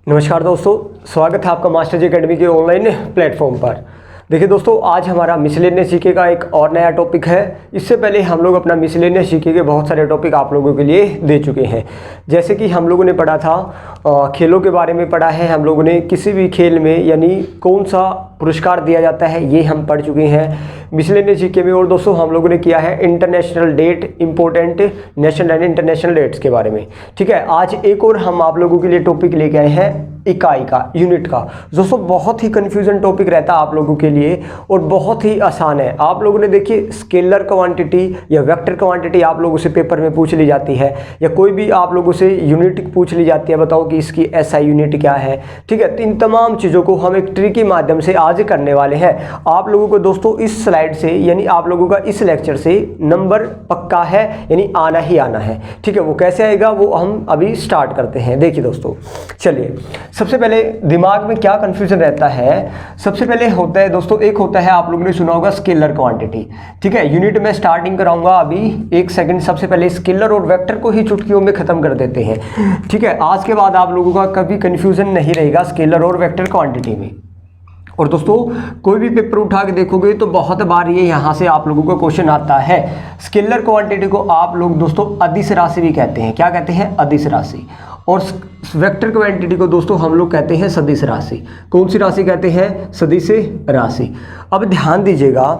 नमस्कार दोस्तों, स्वागत है आपका मास्टर जी अकेडमी के ऑनलाइन प्लेटफॉर्म पर। देखिए दोस्तों, आज हमारा मिसलेनियस जीके का एक और नया टॉपिक है। इससे पहले हम लोग अपना मिसलेनियस जीके के बहुत सारे टॉपिक आप लोगों के लिए दे चुके हैं। जैसे कि हम लोगों ने पढ़ा था खेलों के बारे में पढ़ा है, हम लोगों ने किसी भी खेल में यानी कौन सा पुरस्कार दिया जाता है ये हम पढ़ चुके हैं मिसलेनियस जीके में। और दोस्तों हम लोगों ने किया है international date, important national and international dates के बारे में। ठीक है, आज एक और हम आप लोगों के लिए टॉपिक लेके आए हैं इकाई का, यूनिट का। दोस्तों बहुत ही कंफ्यूजन टॉपिक रहता है आप लोगों के लिए और बहुत ही आसान है। आप लोगों ने देखिए स्केलर क्वांटिटी या वेक्टर क्वांटिटी आप लोगों से पेपर में पूछ ली जाती है, या कोई भी आप लोगों से यूनिट पूछ ली जाती है, बताओ कि इसकी एसआई यूनिट क्या है। ठीक है, तो इन तमाम चीज़ों को हम एक ट्रिक के माध्यम से आज करने वाले हैं। आप लोगों को दोस्तों इस स्लाइड से यानी आप लोगों का इस लेक्चर से नंबर पक्का है, यानी आना ही आना है। ठीक है, वो कैसे आएगा वो हम अभी स्टार्ट करते हैं। देखिए दोस्तों, चलिए सबसे पहले दिमाग में क्या कंफ्यूजन रहता है। सबसे पहले होता है दोस्तों, एक होता है आप लोगों ने सुना होगा स्केलर क्वांटिटी। ठीक है, यूनिट में स्टार्टिंग कराऊंगा अभी एक सेकंड। सबसे पहले स्केलर और वेक्टर को ही चुटकियों में खत्म कर देते हैं। ठीक है, आज के बाद आप लोगों का कभी कंफ्यूजन नहीं रहेगा स्केलर और वेक्टर क्वांटिटी में। और दोस्तों कोई भी पेपर उठा के देखोगे तो बहुत बार ये यहाँ से आप लोगों को क्वेश्चन आता है। स्केलर क्वांटिटी को आप लोग दोस्तों अदिश राशि भी कहते हैं। क्या कहते हैं? अदिश राशि। और वेक्टर क्वांटिटी को दोस्तों हम लोग कहते हैं सदिश राशि। कौन सी राशि कहते हैं? सदिश राशि। अब ध्यान दीजिएगा,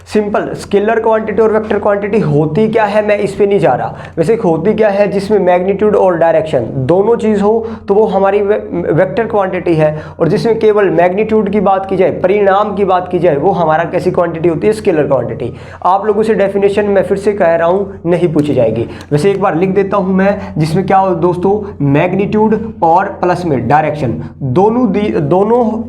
सिंपल स्केलर क्वांटिटी और वेक्टर क्वांटिटी होती क्या है मैं इस पे नहीं जा रहा। वैसे होती क्या है, जिसमें मैग्नीट्यूड और डायरेक्शन दोनों चीज़ हो तो वो हमारी वेक्टर क्वांटिटी है। और जिसमें केवल मैग्नीट्यूड की बात की जाए, परिणाम की बात की जाए, वो हमारा कैसी क्वांटिटी होती है? Scalar quantity. आप लोगों से डेफिनेशन मैं फिर से कह रहा हूँ नहीं पूछी जाएगी। वैसे एक बार लिख देता हूँ मैं, जिसमें क्या हो दोस्तों, मैग्नीट्यूड और प्लस में डायरेक्शन दोनों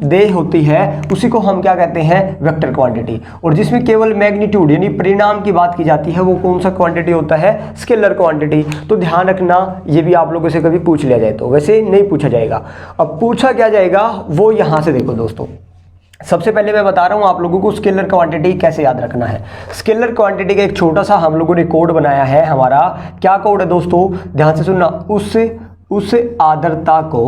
दे होती है, उसी को हम क्या कहते हैं? Vector quantity. और जिसमें केवल मैग्नीट्यूड यानी परिणाम की बात की जाती है वो कौन सा क्वांटिटी होता है? Scalar quantity. तो ध्यान रखना, ये भी आप लोगों से कभी पूछ लिया जाए तो, वैसे नहीं पूछा जाएगा। अब पूछा क्या जाएगा वो यहां से देखो दोस्तों। सबसे पहले मैं बता रहा हूं आप लोगों को स्केलर क्वांटिटी कैसे याद रखना है। स्केलर क्वांटिटी का एक छोटा सा हम लोगों ने कोड बनाया है। हमारा क्या कोड है दोस्तों? ध्यान से सुनना। उस आर्द्रता को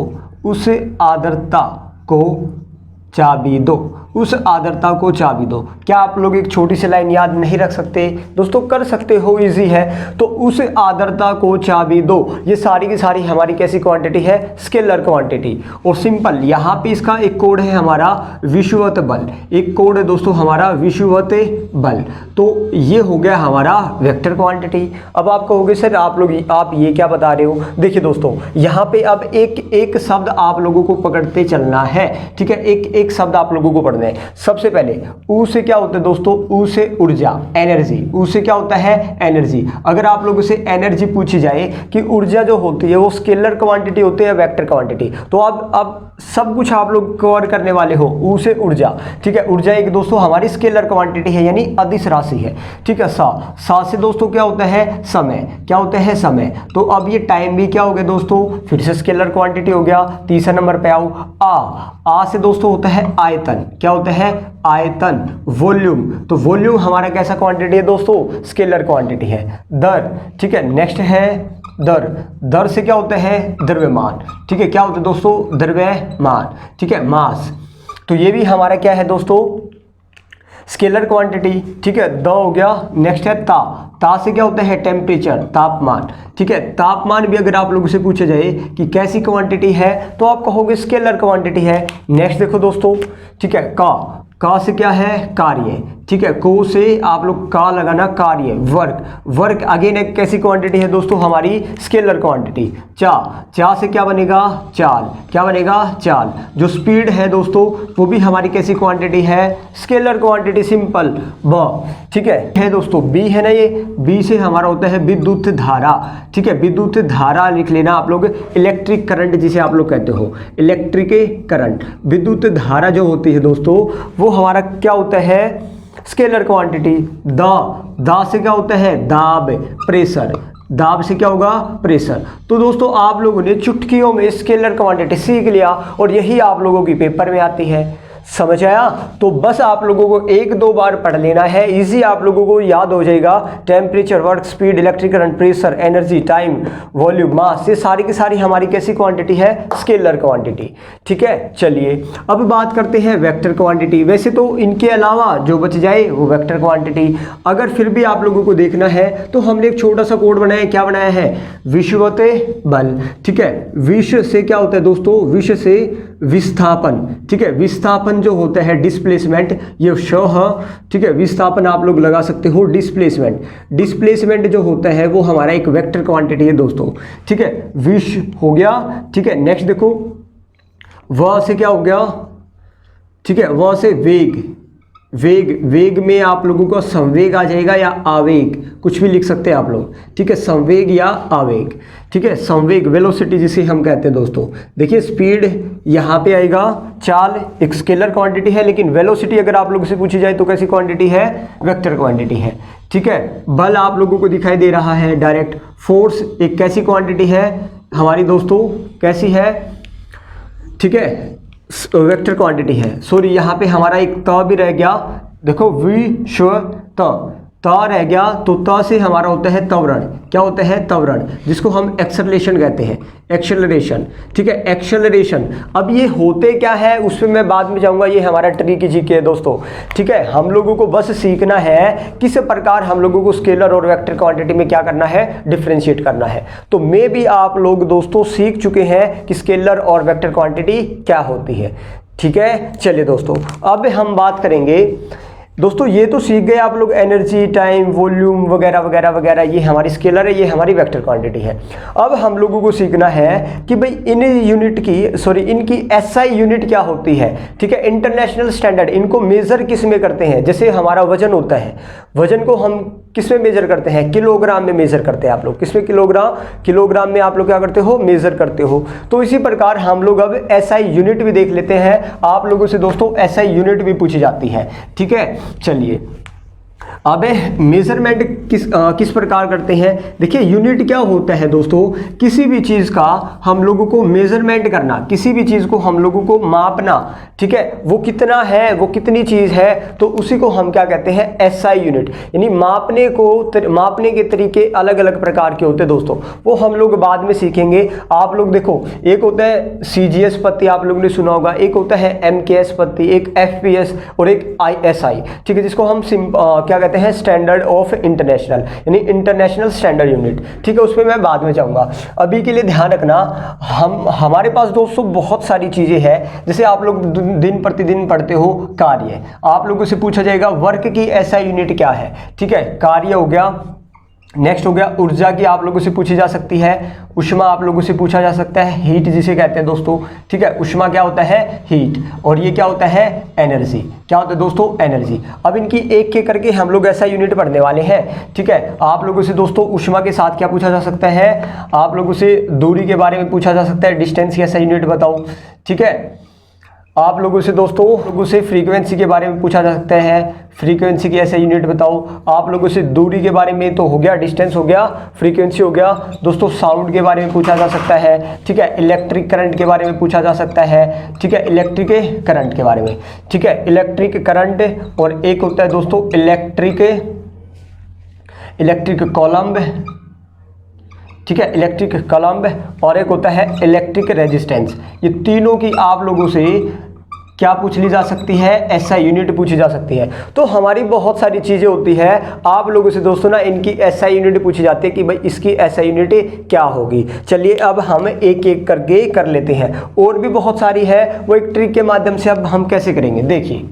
चाबी दो। उस आर्द्रता को चाबी दो। क्या आप लोग एक छोटी सी लाइन याद नहीं रख सकते? दोस्तों कर सकते हो, इजी है। तो उस आर्द्रता को चाबी दो, ये सारी की सारी हमारी कैसी क्वांटिटी है? Scalar quantity. और सिंपल यहाँ पे इसका एक कोड है हमारा विषुवत बल। एक कोड है दोस्तों हमारा विषुवत बल। तो ये हो गया हमारा वेक्टर क्वांटिटी। अब आप कहोगे सर आप ये क्या बता रहे हो? देखिए दोस्तों, यहाँ पे अब एक शब्द आप लोगों को पकड़ते चलना है। ठीक है, एक शब्द आप लोगों को पढ़ना है। सबसे पहले ऊ से क्या होता है दोस्तों? ऊ से ऊर्जा, एनर्जी। ऊ से क्या होता है? एनर्जी। अगर आप लोगों से एनर्जी पूछी जाए कि ऊर्जा जो होती है वो स्केलर क्वांटिटी होती है या वेक्टर क्वांटिटी, तो अब सब कुछ आप लोग कवर करने वाले हो। ऊ से ऊर्जा। ठीक है, ऊर्जा एक दोस्तों हमारी स्केलर क्वांटिटी है यानी अदिश राशि है। ठीक है, सा से दोस्तों क्या होता है? समय। क्या होता है? समय। तो अब ये टाइम भी क्या हो गया दोस्तों? फिर से स्केलर क्वांटिटी हो गया। तीसरा नंबर पे आओ, आ से दोस्तों होता है आयतन। क्या होता है? आयतन। वॉल्यूम। तो वॉल्यूम हमारा कैसा क्वांटिटी है दोस्तों? स्केलर क्वांटिटी है। दर। ठीक है, नेक्स्ट है दर। दर से क्या होता है? द्रव्यमान। ठीक है, क्या होता है दोस्तों? द्रव्यमान। ठीक है, मास। तो ये भी हमारा क्या है दोस्तों? Scalar quantity. ठीक है, द हो गया। नेक्स्ट है ता से क्या होता है? टेम्परेचर, तापमान। ठीक है, तापमान भी अगर आप लोगों से पूछा जाए कि कैसी क्वांटिटी है तो आप कहोगे स्केलर क्वांटिटी है। नेक्स्ट देखो दोस्तों, ठीक है, का से क्या है? कार्य। ठीक है, को से आप लोग का लगाना, कार्य, वर्क अगेन एक कैसी क्वांटिटी है दोस्तों? हमारी स्केलर क्वांटिटी। चा से क्या बनेगा? चाल। क्या बनेगा? चाल। जो स्पीड है दोस्तों वो भी हमारी कैसी क्वांटिटी है? Scalar quantity. सिंपल। ब। ठीक है दोस्तों, बी है ना, ये बी से हमारा होता है विद्युत धारा। ठीक है, विद्युत धारा लिख लेना आप लोग। इलेक्ट्रिक करंट जिसे आप लोग कहते हो, इलेक्ट्रिक करंट। विद्युत धारा जो होती है दोस्तों वो हमारा क्या होता है? Scalar quantity. दा से क्या होता है? दाब, प्रेशर। दाब से क्या होगा? प्रेशर। तो दोस्तों आप लोगों ने चुटकियों में स्केलर क्वांटिटी सीख लिया और यही आप लोगों की पेपर में आती है। समझ आया? तो बस आप लोगों को एक दो बार पढ़ लेना है, इजी आप लोगों को याद हो जाएगा। Temperature, work, speed, electric current, pressure, energy, time, volume, mass, ये सारी की सारी हमारी कैसी क्वांटिटी है? Scalar quantity. ठीक है, चलिए अब बात करते हैं वेक्टर क्वांटिटी। वैसे तो इनके अलावा जो बच जाए वो वेक्टर क्वांटिटी। अगर फिर भी आप लोगों को देखना है तो हमने एक छोटा सा कोड बनाया, क्या बनाया है? विषुवते बल। ठीक है, विश्व से क्या होता है दोस्तों? विश्व से विस्थापन। ठीक है, विस्थापन जो होता है डिस्प्लेसमेंट, ये ठीक है, विस्थापन आप लोग लगा सकते हो डिस्प्लेसमेंट। डिस्प्लेसमेंट जो होता है वो हमारा एक वेक्टर क्वांटिटी है दोस्तों। ठीक है, विश्व हो गया। ठीक है, नेक्स्ट देखो, वह से क्या हो गया? ठीक है, वह से वेग। वेग में आप लोगों को संवेग आ जाएगा या आवेग, कुछ भी लिख सकते हैं आप लोग। ठीक है, संवेग या आवेग। ठीक है, संवेग, वेलोसिटी जिसे हम कहते हैं दोस्तों। देखिए स्पीड यहाँ पे आएगा, चाल एक स्केलर क्वांटिटी है, लेकिन वेलोसिटी अगर आप लोगों से पूछी जाए तो कैसी क्वांटिटी है? वेक्टर क्वांटिटी है। ठीक है, बल आप लोगों को दिखाई दे रहा है डायरेक्ट। फोर्स एक कैसी क्वांटिटी है हमारी दोस्तों? कैसी है? ठीक है, वेक्टर क्वांटिटी है। सॉरी, यहाँ पे हमारा एक त भी रह गया। देखो विश्व त रह गया, तो त से हमारा होता है त्वरण। क्या होता है? त्वरण, जिसको हम एक्सेलरेशन कहते हैं, एक्सेलरेशन। ठीक है, एक्सेलरेशन। अब ये होते क्या है उस पर मैं बाद में जाऊंगा, ये हमारा ट्रिक जीके है दोस्तों। ठीक है, हम लोगों को बस सीखना है किस प्रकार हम लोगों को स्केलर और वेक्टर क्वांटिटी में क्या करना है? डिफ्रेंशिएट करना है। तो मे भी आप लोग दोस्तों सीख चुके हैं कि स्केलर और वेक्टर क्वांटिटी क्या होती है। ठीक है, चलिए दोस्तों अब हम बात करेंगे। दोस्तों ये तो सीख गए आप लोग, एनर्जी, टाइम, वॉल्यूम वगैरह वगैरह वगैरह, ये हमारी स्केलर है, ये हमारी वेक्टर क्वांटिटी है। अब हम लोगों को सीखना है कि भाई इनकी एसआई यूनिट क्या होती है। ठीक है, इंटरनेशनल स्टैंडर्ड, इनको मेजर किस में करते हैं? जैसे हमारा वजन होता है, वजन को हम किस में मेजर करते हैं? किलोग्राम में मेजर करते हैं आप लोग। किसमें? किलोग्राम में आप लोग क्या करते हो? मेजर करते हो। तो इसी प्रकार हम लोग अब एसआई यूनिट भी देख लेते हैं। आप लोगों से दोस्तों एसआई यूनिट भी पूछी जाती है। ठीक है, चलिए अब मेजरमेंट किस प्रकार करते हैं? देखिए यूनिट क्या होता है दोस्तों? किसी भी चीज़ का हम लोगों को मेजरमेंट करना, किसी भी चीज़ को हम लोगों को मापना। ठीक है, वो कितना है, वो कितनी चीज़ है, तो उसी को हम क्या कहते हैं? SI unit. यानी मापने के तरीके अलग अलग प्रकार के होते हैं दोस्तों, वो हम लोग बाद में सीखेंगे। आप लोग देखो, एक होता है सीजीएस पत्ती, आप लोगों ने सुना होगा, एक होता है एमकेएस पत्ती, एक एफपीएस और एक आईएसआई। ठीक है, जिसको हम क्या कहते हैं? स्टैंडर्ड ऑफ इंटरनेशनल, यानी इंटरनेशनल स्टैंडर्ड यूनिट। ठीक है, उस पर मैं बाद में जाऊंगा। अभी के लिए ध्यान रखना, हमारे पास दोस्तों बहुत सारी चीजें हैं। जैसे आप लोग दिन प्रतिदिन पढ़ते हो कार्य, आप लोगों से पूछा जाएगा वर्क की एसआई यूनिट क्या है। ठीक है, कार्य हो गया। नेक्स्ट हो गया ऊर्जा की, आप लोगों से पूछी जा सकती है। ऊष्मा आप लोगों से पूछा जा सकता है, हीट जिसे कहते हैं दोस्तों। ठीक है, ऊष्मा क्या होता है? हीट। और ये क्या होता है? एनर्जी। क्या होता है दोस्तों? एनर्जी। अब इनकी एक एक करके हम लोग ऐसा यूनिट पढ़ने वाले हैं। ठीक है, आप लोगों से दोस्तों ऊष्मा के साथ क्या पूछा जा सकता है? आप लोगों से दूरी के बारे में पूछा जा सकता है, डिस्टेंस की ऐसा यूनिट बताओ। ठीक है, आप लोगों से दोस्तों फ्रीक्वेंसी के बारे में पूछा जा सकता है, फ्रीक्वेंसी की ऐसे यूनिट बताओ। आप लोगों से दूरी के बारे में तो हो गया, डिस्टेंस हो गया, फ्रीक्वेंसी हो गया दोस्तों। साउंड के बारे में पूछा जा सकता है। ठीक है, इलेक्ट्रिक करंट के बारे में पूछा जा सकता है। ठीक है, इलेक्ट्रिक करंट के बारे में। ठीक है, इलेक्ट्रिक करंट, और एक होता है दोस्तों इलेक्ट्रिक कॉलम्ब। ठीक है, इलेक्ट्रिक कॉलम्ब, और एक होता है इलेक्ट्रिक रेजिस्टेंस। ये तीनों की आप लोगों से क्या पूछ ली जा सकती है? एसआई यूनिट पूछी जा सकती है। तो हमारी बहुत सारी चीज़ें होती है, आप लोगों से दोस्तों ना इनकी एसआई यूनिट पूछी जाती है कि भाई इसकी एसआई यूनिट क्या होगी। चलिए अब हम एक एक करके कर लेते हैं, और भी बहुत सारी है, वो एक ट्रिक के माध्यम से अब हम कैसे करेंगे। देखिए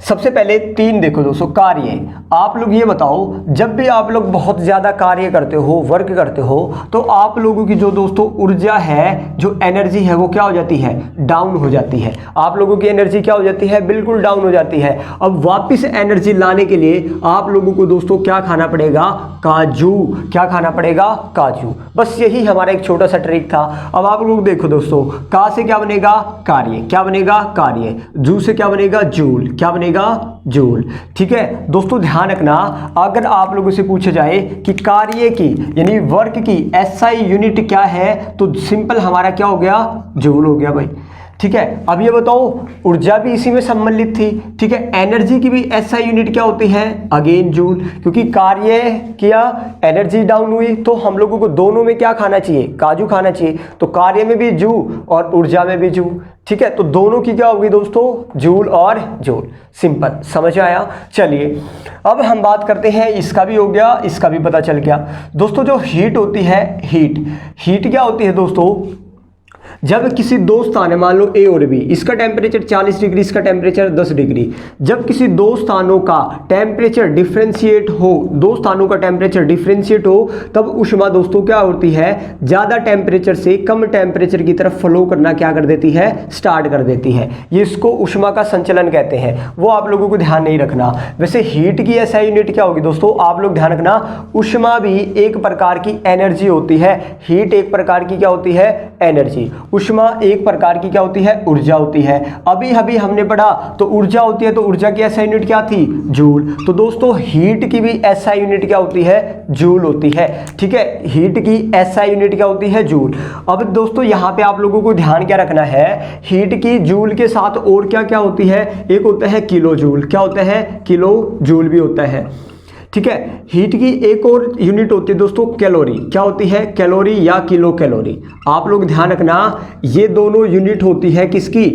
सबसे पहले तीन देखो दोस्तों, कार्य। आप लोग ये बताओ, जब भी आप लोग बहुत ज़्यादा कार्य करते हो, वर्क करते हो, तो आप लोगों की जो दोस्तों ऊर्जा है, जो एनर्जी है, वो क्या हो जाती है? डाउन हो जाती है। आप लोगों की एनर्जी क्या हो जाती है? बिल्कुल डाउन हो जाती है। अब वापस एनर्जी लाने के लिए आप लोगों को दोस्तों क्या खाना पड़ेगा? काजू। क्या खाना पड़ेगा? काजू। बस यही हमारा एक छोटा सा ट्रिक था। अब आप लोग देखो दोस्तों, का से क्या बनेगा? कार्य। क्या बनेगा? कार्य। जू से क्या बनेगा? जूल। क्या बनेगा? जूल। ठीक है दोस्तों, ध्यान रखना, अगर आप लोगों से पूछा जाए कि कार्य की यानी वर्क की एसआई यूनिट क्या है, तो सिंपल हमारा क्या हो गया? जूल हो गया भाई। ठीक है। अब ये बताओ ऊर्जा भी इसी में सम्मिलित थी, ठीक है। एनर्जी की भी एसआई यूनिट क्या होती है, अगेन जूल, क्योंकि कार्य किया एनर्जी डाउन हुई, तो हम लोगों को दोनों में क्या खाना चाहिए, काजू खाना चाहिए, तो कार्य में भी जू और ऊर्जा में भी जू, ठीक है। तो दोनों की क्या होगी दोस्तों, जूल और जूल, सिंपल, समझ आया। चलिए अब हम बात करते हैं, इसका भी हो गया, इसका भी पता चल गया दोस्तों। जो हीट होती है, हीट क्या होती है दोस्तों, जब किसी दो स्थान है, मान लो ए और बी, इसका टेम्परेचर 40 डिग्री, इसका टेम्परेचर 10 डिग्री, जब किसी दो स्थानों का टेम्परेचर डिफरेंशिएट हो, दो स्थानों का टेम्परेचर डिफरेंशिएट हो, तब ऊष्मा दोस्तों क्या होती है, ज़्यादा टेम्परेचर से कम टेम्परेचर की तरफ फ्लो करना क्या कर देती है, स्टार्ट कर देती है। ये इसको ऊष्मा का संचलन कहते हैं, वो आप लोगों को ध्यान नहीं रखना। वैसे हीट की ऐसा यूनिट क्या होगी दोस्तों, आप लोग ध्यान रखना, ऊष्मा भी एक प्रकार की एनर्जी होती है, हीट एक प्रकार की क्या होती है, एनर्जी, ऊष्मा एक प्रकार की क्या होती है, ऊर्जा होती है। अभी अभी हमने पढ़ा तो ऊर्जा होती है, तो ऊर्जा की एसआई यूनिट क्या थी, जूल। तो दोस्तों हीट की भी एसआई यूनिट क्या होती है, जूल होती है, ठीक है। हीट की एसआई यूनिट क्या होती है, जूल। अब दोस्तों यहाँ पे आप लोगों को ध्यान क्या रखना है, हीट की जूल के साथ और क्या क्या होती है, एक होता है किलो जूल, क्या होता है, किलो जूल भी होता है, ठीक है। हीट की एक और यूनिट होती है दोस्तों, कैलोरी, क्या होती है, कैलोरी या किलो कैलोरी। आप लोग ध्यान रखना, ये दोनों यूनिट होती है किसकी,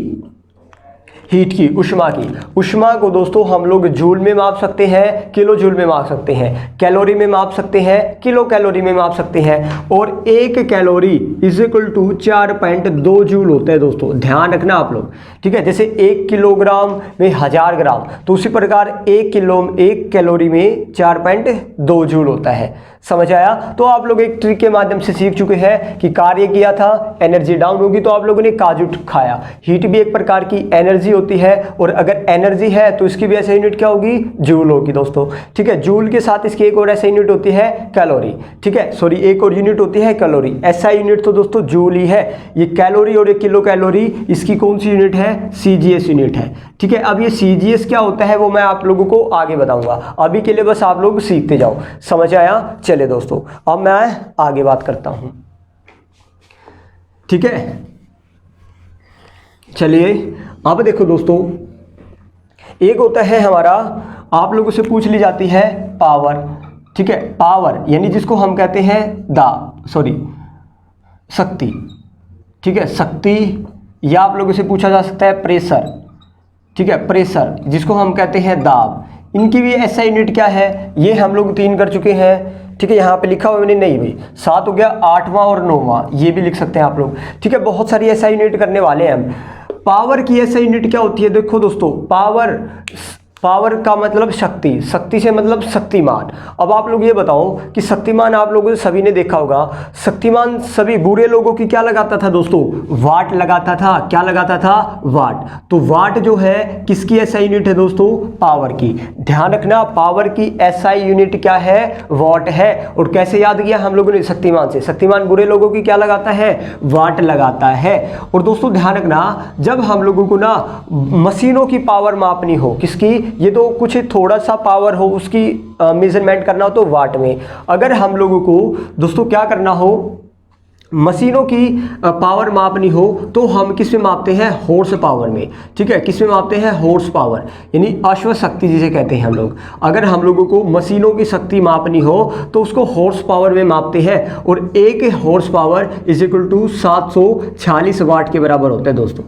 हीट की, ऊष्मा की। ऊष्मा को दोस्तों हम लोग जूल में माप सकते हैं, किलो जूल में माप सकते हैं, कैलोरी में माप सकते हैं, किलो कैलोरी में माप सकते हैं। और एक calorie is equal to 4.2 joule होता है दोस्तों, ध्यान रखना आप लोग, ठीक है। जैसे 1 किलोग्राम में 1000 ग्राम, तो उसी प्रकार 1 कैलोरी में 4.2 जूल होता है, समझ आया। तो आप लोग एक ट्रिक के माध्यम से सीख चुके हैं कि कार्य किया था, एनर्जी डाउन होगी तो आप लोगों ने काजू खाया। हीट भी एक प्रकार की एनर्जी होती है, और अगर एनर्जी है तो इसकी भी ऐसी यूनिट क्या होगी, जूल होगी दोस्तों, ठीक है। जूल के साथ इसकी एक और ऐसी यूनिट होती है कैलोरी, ठीक है, सॉरी एक और यूनिट होती है कैलोरी। ऐसा यूनिट तो दोस्तों जूल ही है। ये कैलोरी और ये किलो कैलोरी, इसकी कौन सी यूनिट है, सीजीएस यूनिट है, ठीक है। अब ये सीजीएस क्या होता है वो मैं आप लोगों को आगे बताऊंगा, अभी के लिए बस आप लोग सीखते जाओ, समझ आया। चले दोस्तों अब मैं आगे बात करता हूं, ठीक है। चलिए अब देखो दोस्तों, एक होता है हमारा, आप लोगों से पूछ ली जाती है पावर, ठीक है। पावर यानी जिसको हम कहते हैं शक्ति, ठीक है, शक्ति, या आप लोगों से पूछा जा सकता है प्रेशर, ठीक है, प्रेशर जिसको हम कहते हैं दाब। इनकी भी ऐसा यूनिट क्या है, ये हम लोग 3 कर चुके हैं, ठीक है। यहाँ पे लिखा हुआ मैंने, नहीं भाई 7 हो गया, 8वां और 9वां ये भी लिख सकते हैं आप लोग, ठीक है। बहुत सारी ऐसा यूनिट करने वाले हैं हम। पावर की ऐसा यूनिट क्या होती है, देखो दोस्तों, पावर का मतलब शक्ति, शक्ति से मतलब शक्तिमान। अब आप लोग ये बताओ कि शक्तिमान आप लोगों ने सभी ने देखा होगा, शक्तिमान सभी बुरे लोगों की क्या लगाता था दोस्तों, वाट लगाता था, क्या लगाता था, वाट। तो वाट जो है किसकी एसआई यूनिट है दोस्तों, पावर की। ध्यान रखना, पावर की एसआई यूनिट क्या है, वाट है। और कैसे याद किया हम लोगों ने, शक्तिमान से। शक्तिमान बुरे लोगों की क्या लगाता है, वाट लगाता है। और दोस्तों ध्यान रखना, जब हम लोगों को ना मशीनों की पावर मापनी हो, किसकी, ये तो कुछ थोड़ा सा पावर हो उसकी मेजरमेंट करना हो तो वाट में। अगर हम लोगों को दोस्तों क्या करना हो, मशीनों की पावर मापनी हो तो हम किस में मापते हैं, हॉर्स पावर में, ठीक है। किस में मापते हैं, हॉर्स पावर, यानी अश्व शक्ति जिसे कहते हैं हम लोग। अगर हम लोगों को मशीनों की शक्ति मापनी हो तो उसको हॉर्स पावर में मापते हैं, और एक horse power is equal to 746 watt के बराबर होता है दोस्तों,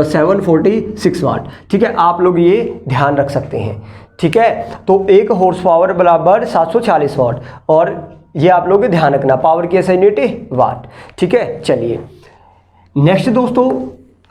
746 वाट, ठीक है। आप लोग ये ध्यान रख सकते हैं, ठीक है। तो एक हॉर्स पावर बराबर 746 वाट, और ये आप लोग ध्यान रखना, पावर की ऐसा यूनिट वाट, ठीक है। चलिए नेक्स्ट दोस्तों,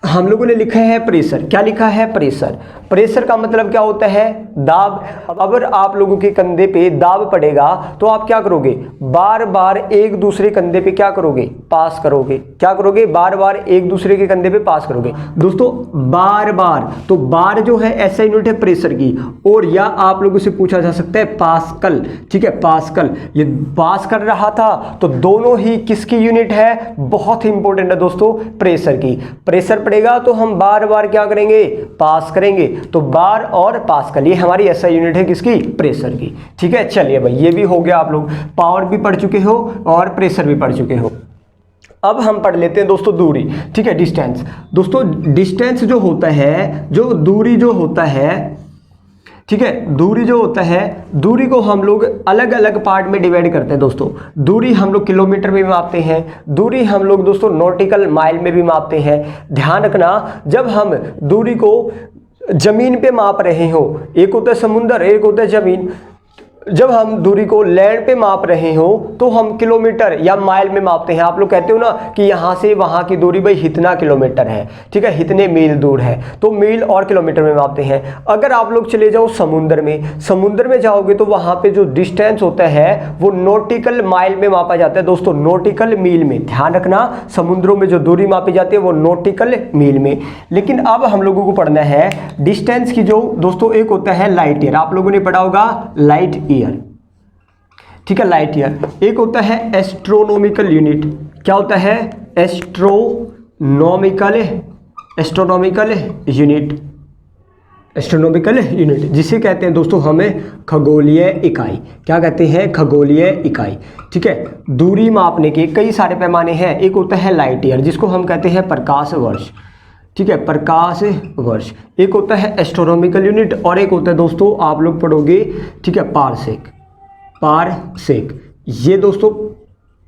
हम लोगों ने लिखा है प्रेशर। क्या लिखा है, प्रेशर। प्रेशर का मतलब क्या होता है, दाब। अगर आप लोगों के कंधे पे दाब पड़ेगा तो आप क्या करोगे, बार बार एक दूसरे कंधे पे क्या करोगे, पास करोगे। क्या करोगे, बार बार एक दूसरे के कंधे पे पास करोगे दोस्तों, बार बार। तो बार जो है ऐसा यूनिट है प्रेशर की, और या आप लोगों से पूछा जा सकता है पास्कल, ठीक है, पास्कल। ये पास कर रहा था, तो दोनों ही किसकी यूनिट है, बहुत ही इंपॉर्टेंट है दोस्तों, प्रेशर की। प्रेशर पड़ेगा तो हम बार बार क्या करेंगे, पास करेंगे। तो बार और पास्कल, ये हमारी ऐसा यूनिट है किसकी, प्रेशर की, ठीक है। चलिए भाई, ये भी हो गया, आप लोग पावर भी पढ़ चुके हो और प्रेशर भी पढ़ चुके हो। अब हम पढ़ लेते हैं दोस्तों दूरी, ठीक है, डिस्टेंस। दोस्तों डिस्टेंस जो होता है, जो दूरी जो होता है, ठीक है, दूरी जो होता है, दूरी को हम लोग अलग अलग पार्ट में डिवाइड करते हैं दोस्तों। दूरी हम लोग किलोमीटर में भी मापते हैं, दूरी हम लोग दोस्तों नॉटिकल माइल में भी मापते हैं। ध्यान रखना, जब हम दूरी को जमीन पे माप रहे हो, एक होता है समुंदर, एक होता है जमीन, जब हम दूरी को लैंड पे माप रहे हो तो हम किलोमीटर या माइल में मापते हैं। आप लोग कहते हो ना कि यहाँ से वहाँ की दूरी भाई इतना किलोमीटर है, ठीक है, इतने मील दूर है, तो मील और किलोमीटर में मापते हैं। अगर आप लोग चले जाओ समुद्र में जाओगे तो वहाँ पे जो डिस्टेंस होता है वो नॉटिकल माइल में मापा जाता है दोस्तों, नॉटिकल मील में। ध्यान रखना, समुद्रों में जो दूरी मापी जाती है वो नॉटिकल मील में। लेकिन अब हम लोगों को पढ़ना है डिस्टेंस की, जो दोस्तों एक होता है लाइट ईयर, आप लोगों ने पढ़ा होगा लाइट ईयर, ठीक है, लाइट ईयर। एक होता है एस्ट्रोनॉमिकल यूनिट, क्या होता है, एस्ट्रोनॉमिकल यूनिट, जिसे कहते हैं दोस्तों हमें खगोलीय इकाई। क्या कहते हैं, खगोलीय इकाई, ठीक है। दूरी मापने के कई सारे पैमाने हैं, एक होता है लाइट ईयर जिसको हम कहते हैं प्रकाश वर्ष, ठीक है, प्रकाश वर्ष। एक होता है एस्ट्रोनॉमिकल यूनिट और एक होता है दोस्तों आप लोग पढ़ोगे, ठीक है, पारसेक। ये दोस्तों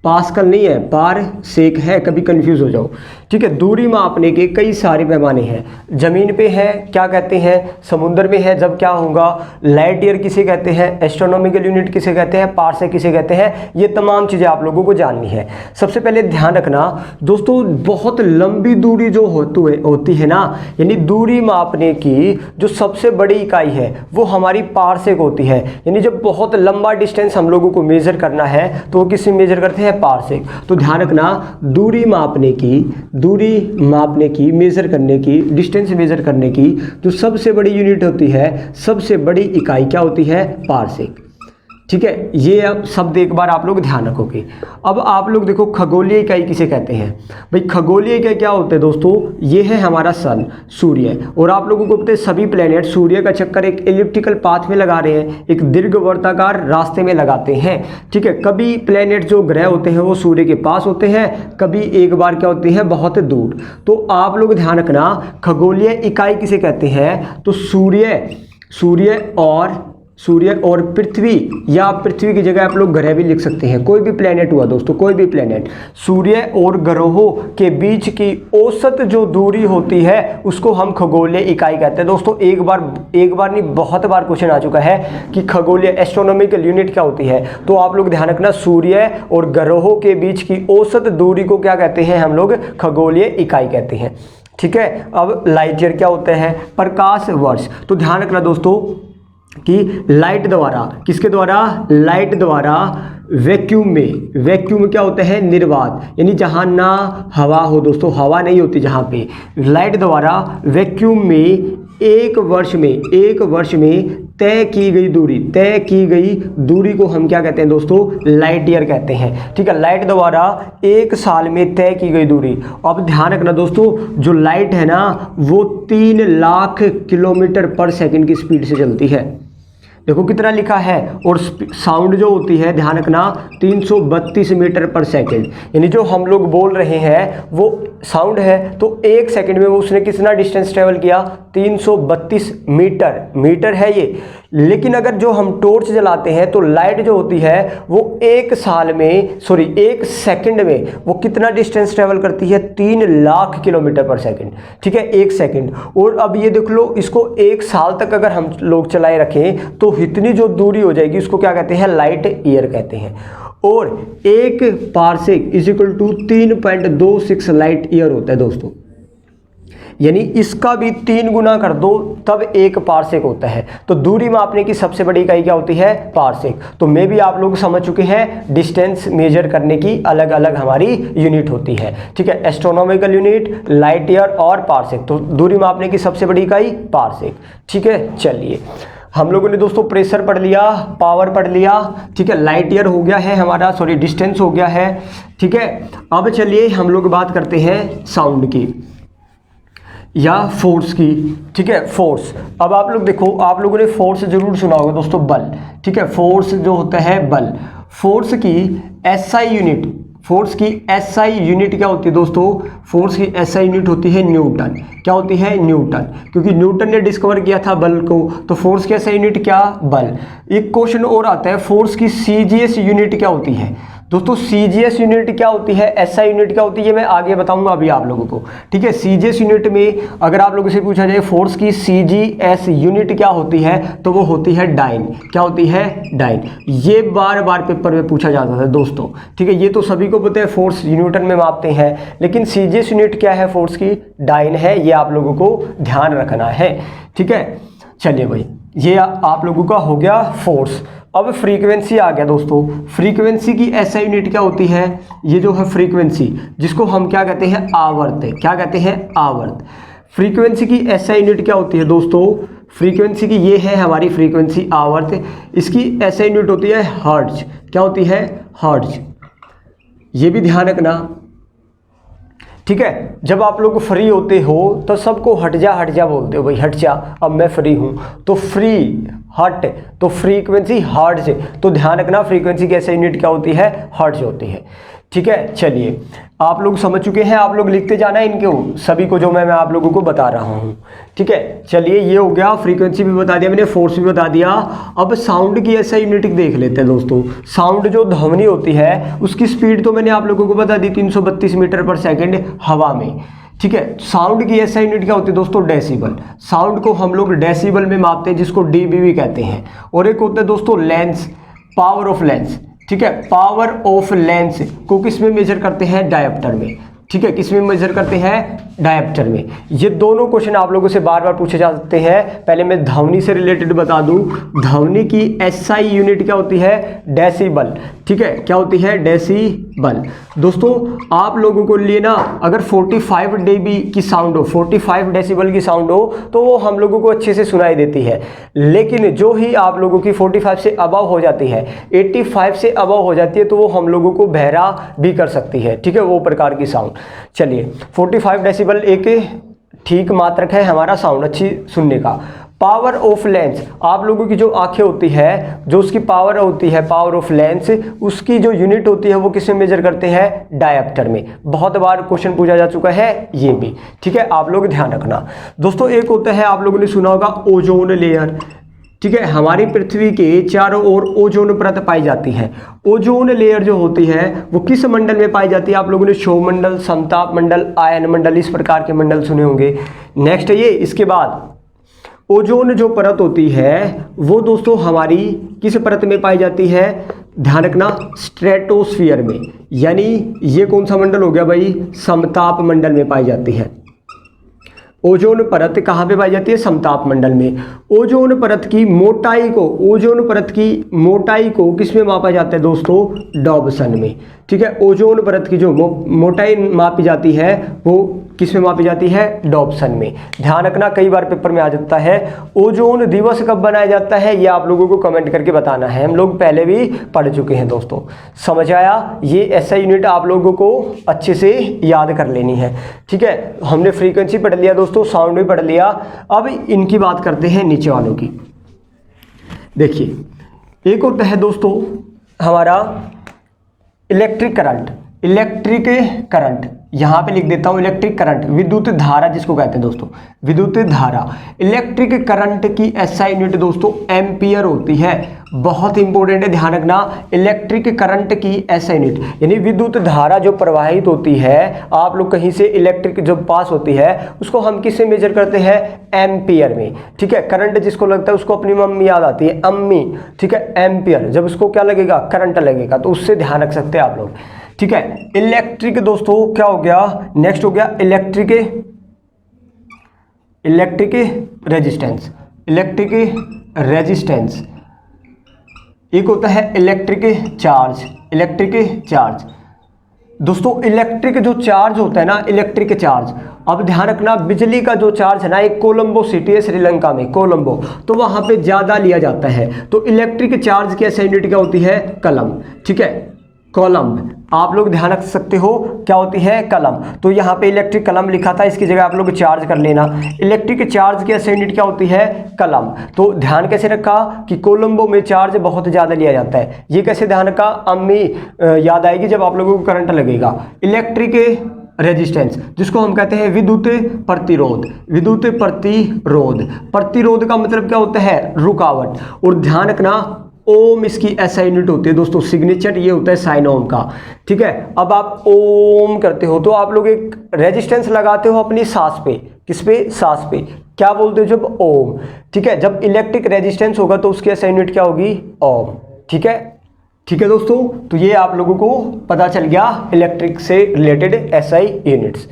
पास्कल नहीं है, पारसेक है, कभी कंफ्यूज हो जाओ, ठीक है। दूरी मापने के कई सारे पैमाने हैं, जमीन पे है क्या कहते हैं, समुद्र में है जब क्या होगा, लाइट ईयर किसे कहते हैं, एस्ट्रोनॉमिकल यूनिट किसे कहते हैं, पारसेक किसे कहते हैं, ये तमाम चीज़ें आप लोगों को जाननी है। सबसे पहले ध्यान रखना दोस्तों, बहुत लंबी दूरी जो होती है ना, यानी दूरी मापने की जो सबसे बड़ी इकाई है वो हमारी पारसेक होती है। यानी जब बहुत लंबा डिस्टेंस हम लोगों को मेजर करना है तो वो किससे मेजर करते हैं, पारसेक। तो ध्यान रखना, दूरी मापने की, मेजर करने की, डिस्टेंस मेजर करने की जो सबसे बड़ी यूनिट होती है, सबसे बड़ी इकाई क्या होती है, पारसेक, ठीक है। ये अब शब्द एक बार आप लोग ध्यान रखोगे। अब आप लोग देखो खगोलीय इकाई किसे कहते हैं, भाई खगोलीय इकाई क्या होते हैं दोस्तों, ये है हमारा सन, सूर्य। और आप लोगों को पता है सभी प्लेनेट सूर्य का चक्कर एक एलिप्टिकल पाथ में लगा रहे हैं, एक दीर्घवृत्ताकार रास्ते में लगाते हैं, ठीक है। कभी प्लेनेट जो ग्रह होते हैं वो सूर्य के पास होते हैं, कभी एक बार क्या होते हैं, बहुत दूर। तो आप लोग ध्यान रखना, खगोलीय इकाई किसे कहते हैं, तो सूर्य और पृथ्वी, या पृथ्वी की जगह आप लोग ग्रह भी लिख सकते हैं, कोई भी प्लेनेट हुआ दोस्तों, कोई भी प्लेनेट, सूर्य और ग्रहों के बीच की औसत जो दूरी होती है उसको हम खगोलीय इकाई कहते हैं दोस्तों। एक बार नहीं बहुत बार क्वेश्चन आ चुका है कि खगोलीय एस्ट्रोनॉमिकल यूनिट क्या होती है, तो आप लोग ध्यान रखना, सूर्य और ग्रहों के बीच की औसत दूरी को क्या कहते हैं, हम लोग खगोलीय इकाई कहते हैं, ठीक है। अब लाइट ईयर क्या होता है, प्रकाश वर्ष। तो ध्यान रखना दोस्तों कि लाइट द्वारा, किसके द्वारा, लाइट द्वारा वैक्यूम में क्या होता है, निर्वात, यानी जहाँ ना हवा हो दोस्तों, हवा नहीं होती जहाँ पे, लाइट द्वारा वैक्यूम में एक वर्ष में तय की गई दूरी को हम क्या कहते हैं दोस्तों, लाइट ईयर कहते हैं, ठीक है। लाइट द्वारा एक साल में तय की गई दूरी। अब ध्यान रखना दोस्तों, जो लाइट है ना वो 3 लाख किलोमीटर पर सेकंड की स्पीड से चलती है, देखो कितना लिखा है। और साउंड जो होती है ध्यान रखना 332 मीटर पर सेकंड, यानी जो हम लोग बोल रहे हैं वो साउंड है, तो एक सेकंड में वो उसने कितना डिस्टेंस ट्रेवल किया, 332 मीटर है ये। लेकिन अगर जो हम टॉर्च जलाते हैं तो लाइट जो होती है वो एक सेकंड में वो कितना डिस्टेंस ट्रेवल करती है, 3 लाख किलोमीटर पर सेकंड, ठीक है, एक सेकंड। और अब ये देख लो, इसको एक साल तक अगर हम लोग चलाए रखें तो इतनी जो दूरी हो जाएगी उसको क्या कहते हैं, लाइट ईयर कहते हैं। और एक parsec is equal to 3.26 light year होता है दोस्तों, यानी इसका भी 3 गुना कर दो तब एक पारसेक होता है। तो दूरी मापने की सबसे बड़ी इकाई क्या होती है, पारसेक। तो मैं भी आप लोग समझ चुके हैं डिस्टेंस मेजर करने की अलग अलग हमारी यूनिट होती है, ठीक है, एस्ट्रोनॉमिकल यूनिट, लाइट ईयर और पारसेक। तो दूरी मापने की सबसे बड़ी इकाई पारसेक, ठीक है। चलिए हम लोगों ने दोस्तों प्रेशर पढ़ लिया, पावर पढ़ लिया, ठीक है, लाइट ईयर हो गया है हमारा, डिस्टेंस हो गया है, ठीक है। अब चलिए हम लोग बात करते हैं साउंड की या फोर्स की, ठीक है, फोर्स। अब आप लोग देखो, आप लोगों ने फोर्स जरूर सुना होगा दोस्तों, बल, ठीक है, फोर्स जो होता है बल। फोर्स की एसआई यूनिट, फोर्स की एसआई यूनिट क्या होती है दोस्तों? फोर्स की एसआई यूनिट होती है न्यूटन। क्या होती है? न्यूटन। क्योंकि न्यूटन ने डिस्कवर किया था बल को, तो फोर्स की एसआई यूनिट क्या? बल। एक क्वेश्चन और आता है, फोर्स की सीजीएस यूनिट क्या होती है? दोस्तों सीजीएस यूनिट क्या होती है, एसआई यूनिट क्या होती है, मैं आगे बताऊंगा अभी आप लोगों को। ठीक है, सीजीएस यूनिट में अगर आप लोगों से पूछा जाए फोर्स की सीजीएस यूनिट क्या होती है, तो वो होती है डाइन। क्या होती है? डाइन। ये बार बार पेपर में पूछा जाता था दोस्तों। ठीक है, ये तो सभी को पता है, फोर्स न्यूटन में मापते हैं, लेकिन सीजीएस यूनिट क्या है फोर्स की? डाइन है। ये आप लोगों को ध्यान रखना है। ठीक है, चलिए भाई, ये आप लोगों का हो गया फोर्स। अब फ्रीक्वेंसी आ गया दोस्तों। फ्रीक्वेंसी की एसआई यूनिट क्या होती है? ये जो है फ्रीक्वेंसी, जिसको हम क्या कहते हैं? आवर्त। क्या कहते हैं? आवर्त। फ्रीक्वेंसी की एसआई यूनिट क्या होती है दोस्तों? फ्रीक्वेंसी की ये है हमारी फ्रीक्वेंसी आवर्त। इसकी एसआई यूनिट होती है हर्ट्ज। क्या होती है? हर्ट्ज। ये भी ध्यान रखना। ठीक है, जब आप लोग फ्री होते हो तो सबको हट जा बोलते हो, भाई हट जा, अब मैं फ्री हूँ, तो फ्री हट, तो फ्रीक्वेंसी हर्ट्ज। तो ध्यान रखना, फ्रीक्वेंसी की ऐसे यूनिट क्या होती है? हर्ट्ज होती है। ठीक है, चलिए आप लोग समझ चुके हैं, आप लोग लिखते जाना इनको सभी को जो मैं आप लोगों को बता रहा हूँ। ठीक है, चलिए ये हो गया, फ्रीक्वेंसी भी बता दिया मैंने, फोर्स भी बता दिया। अब साउंड की ऐसा यूनिट देख लेते हैं दोस्तों। साउंड जो ध्वनि होती है उसकी स्पीड तो मैंने आप लोगों को बता दी, 332 मीटर पर सेकेंड हवा में। ठीक है, साउंड की ऐसा यूनिट क्या होती है दोस्तों? डेसिबल। साउंड को हम लोग डेसिबल में मापते हैं, जिसको डीबी भी कहते हैं। और एक होता है दोस्तों लेंस, पावर ऑफ लेंस। ठीक है, पावर ऑफ लेंस को किस में मेजर करते हैं? डायोप्टर में। ठीक है, किस में मेजर करते हैं? डायोप्टर में। ये दोनों क्वेश्चन आप लोगों से बार बार पूछे जा सकते हैं। पहले मैं ध्वनि से रिलेटेड बता दूं, ध्वनि की एसआई यूनिट क्या होती है? डेसिबल। ठीक है, क्या होती है? डेसिबल। दोस्तों आप लोगों को लिए ना, अगर 45 dB की साउंड हो, 45 डेसिबल की साउंड हो, तो वो हम लोगों को अच्छे से सुनाई देती है। लेकिन जो ही आप लोगों की 45 से अबव हो जाती है, 85 से अबव हो जाती है, तो वो हम लोगों को बहरा भी कर सकती है। ठीक है, वो प्रकार की साउंड। चलिए 45 डेसिबल एक ठीक मात्रक है हमारा साउंड अच्छी सुनने का। पावर ऑफ लेंस, आप लोगों की जो आंखें होती है, जो उसकी पावर होती है, पावर ऑफ लेंस, उसकी जो यूनिट होती है वो किस में मेजर करते हैं? डायोप्टर में। बहुत बार क्वेश्चन पूछा जा चुका है ये भी। ठीक है, आप लोग ध्यान रखना दोस्तों। एक होता है, आप लोगों ने सुना होगा ओजोन लेयर। ठीक है, हमारी पृथ्वी के चारों ओर ओजोन परत पाई जाती है। ओजोन लेयर जो होती है वो किस मंडल में पाई जाती है? आप लोगों ने क्षोभमंडल, समताप मंडल, आयन मंडल, इस प्रकार के मंडल सुने होंगे। नेक्स्ट ये, इसके बाद ओजोन जो परत होती है वो दोस्तों हमारी किस परत में पाई जाती है? ध्यान रखना, स्ट्रेटोस्फीयर में। यानी ये कौन सा मंडल हो गया भाई? समताप मंडल में पाई जाती है। ओजोन परत कहाँ पे पाई जाती है? समताप मंडल में। ओजोन परत की मोटाई को, ओजोन परत की मोटाई को किस में मापा जाता है दोस्तों? डॉबसन में। ठीक है, ओजोन परत की जो मोटाई मापी जाती है वो किस में मापी जाती है? डॉबसन में। ध्यान रखना, कई बार पेपर में आ जाता है। ओजोन दिवस कब बनाया जाता है, ये आप लोगों को कमेंट करके बताना है। हम लोग पहले भी पढ़ चुके हैं दोस्तों, समझ आया? ये ऐसा यूनिट आप लोगों को अच्छे से याद कर लेनी है। ठीक है, हमने फ्रीक्वेंसी पढ़ लिया दोस्तों, साउंड भी पढ़ लिया। अब इनकी बात करते हैं नीचे वालों की। देखिए एक होता है दोस्तों हमारा इलेक्ट्रिक करंट। इलेक्ट्रिक करंट यहाँ पे लिख देता हूँ, इलेक्ट्रिक करंट, विद्युत धारा जिसको कहते हैं दोस्तों, विद्युत धारा। इलेक्ट्रिक करंट की एसआई यूनिट दोस्तों एम्पियर होती है। बहुत इंपॉर्टेंट है, ध्यान रखना। इलेक्ट्रिक करंट की एसआई यूनिट यानी विद्युत धारा जो प्रवाहित होती है, आप लोग कहीं से इलेक्ट्रिक जो पास होती है उसको हम किससे मेजर करते हैं? एम्पियर में। ठीक है, करंट जिसको लगता है उसको अपनी मम्मी याद आती है, अम्मी। ठीक है, एम्पियर, जब उसको क्या लगेगा? करंट लगेगा, तो उससे ध्यान रख सकते हैं आप लोग। ठीक है, इलेक्ट्रिक दोस्तों क्या हो गया? नेक्स्ट हो गया इलेक्ट्रिक रेजिस्टेंस। Electric resistance. एक होता है इलेक्ट्रिक चार्ज। इलेक्ट्रिक चार्ज दोस्तों, इलेक्ट्रिक जो चार्ज होता है ना, इलेक्ट्रिक चार्ज, अब ध्यान रखना, बिजली का जो चार्ज है ना, एक कोलंबो सिटी है श्रीलंका में, कोलंबो, तो वहां पे ज्यादा लिया जाता है। तो इलेक्ट्रिक चार्ज की ऐसी यूनिट क्या होती है? कलम। ठीक है, कॉलम। आप लोग ध्यान रख सकते हो क्या होती है, कलम। तो यहाँ पे इलेक्ट्रिक कलम लिखा था, इसकी जगह आप लोग चार्ज कर लेना। इलेक्ट्रिक चार्ज की SI यूनिट क्या होती है, कलम। तो ध्यान कैसे रखा कि कोलंबो में चार्ज बहुत ज़्यादा लिया जाता है। ये कैसे ध्यान रखा, अम्मी याद आएगी जब आप लोगों को करंट लगेगा। इलेक्ट्रिक रेजिस्टेंस, जिसको हम कहते हैं विद्युत प्रतिरोध। विद्युत प्रतिरोध, प्रतिरोध का मतलब क्या होता है, रुकावट। और ध्यान रखना ओम इसकी SI यूनिट होती है दोस्तों, सिग्नेचर ये होता है साइन ओम का। ठीक है, अब आप ओम करते हो तो आप लोग एक रेजिस्टेंस लगाते हो अपनी सांस पे। किस पे, सांस पे। क्या बोलते हो, जब ओम। ठीक है, जब इलेक्ट्रिक रेजिस्टेंस होगा तो उसकी SI यूनिट क्या होगी, ओम। ठीक है, ठीक है दोस्तों, तो ये आप लोगों को पता चल गया इलेक्ट्रिक से रिलेटेड SI यूनिट्स।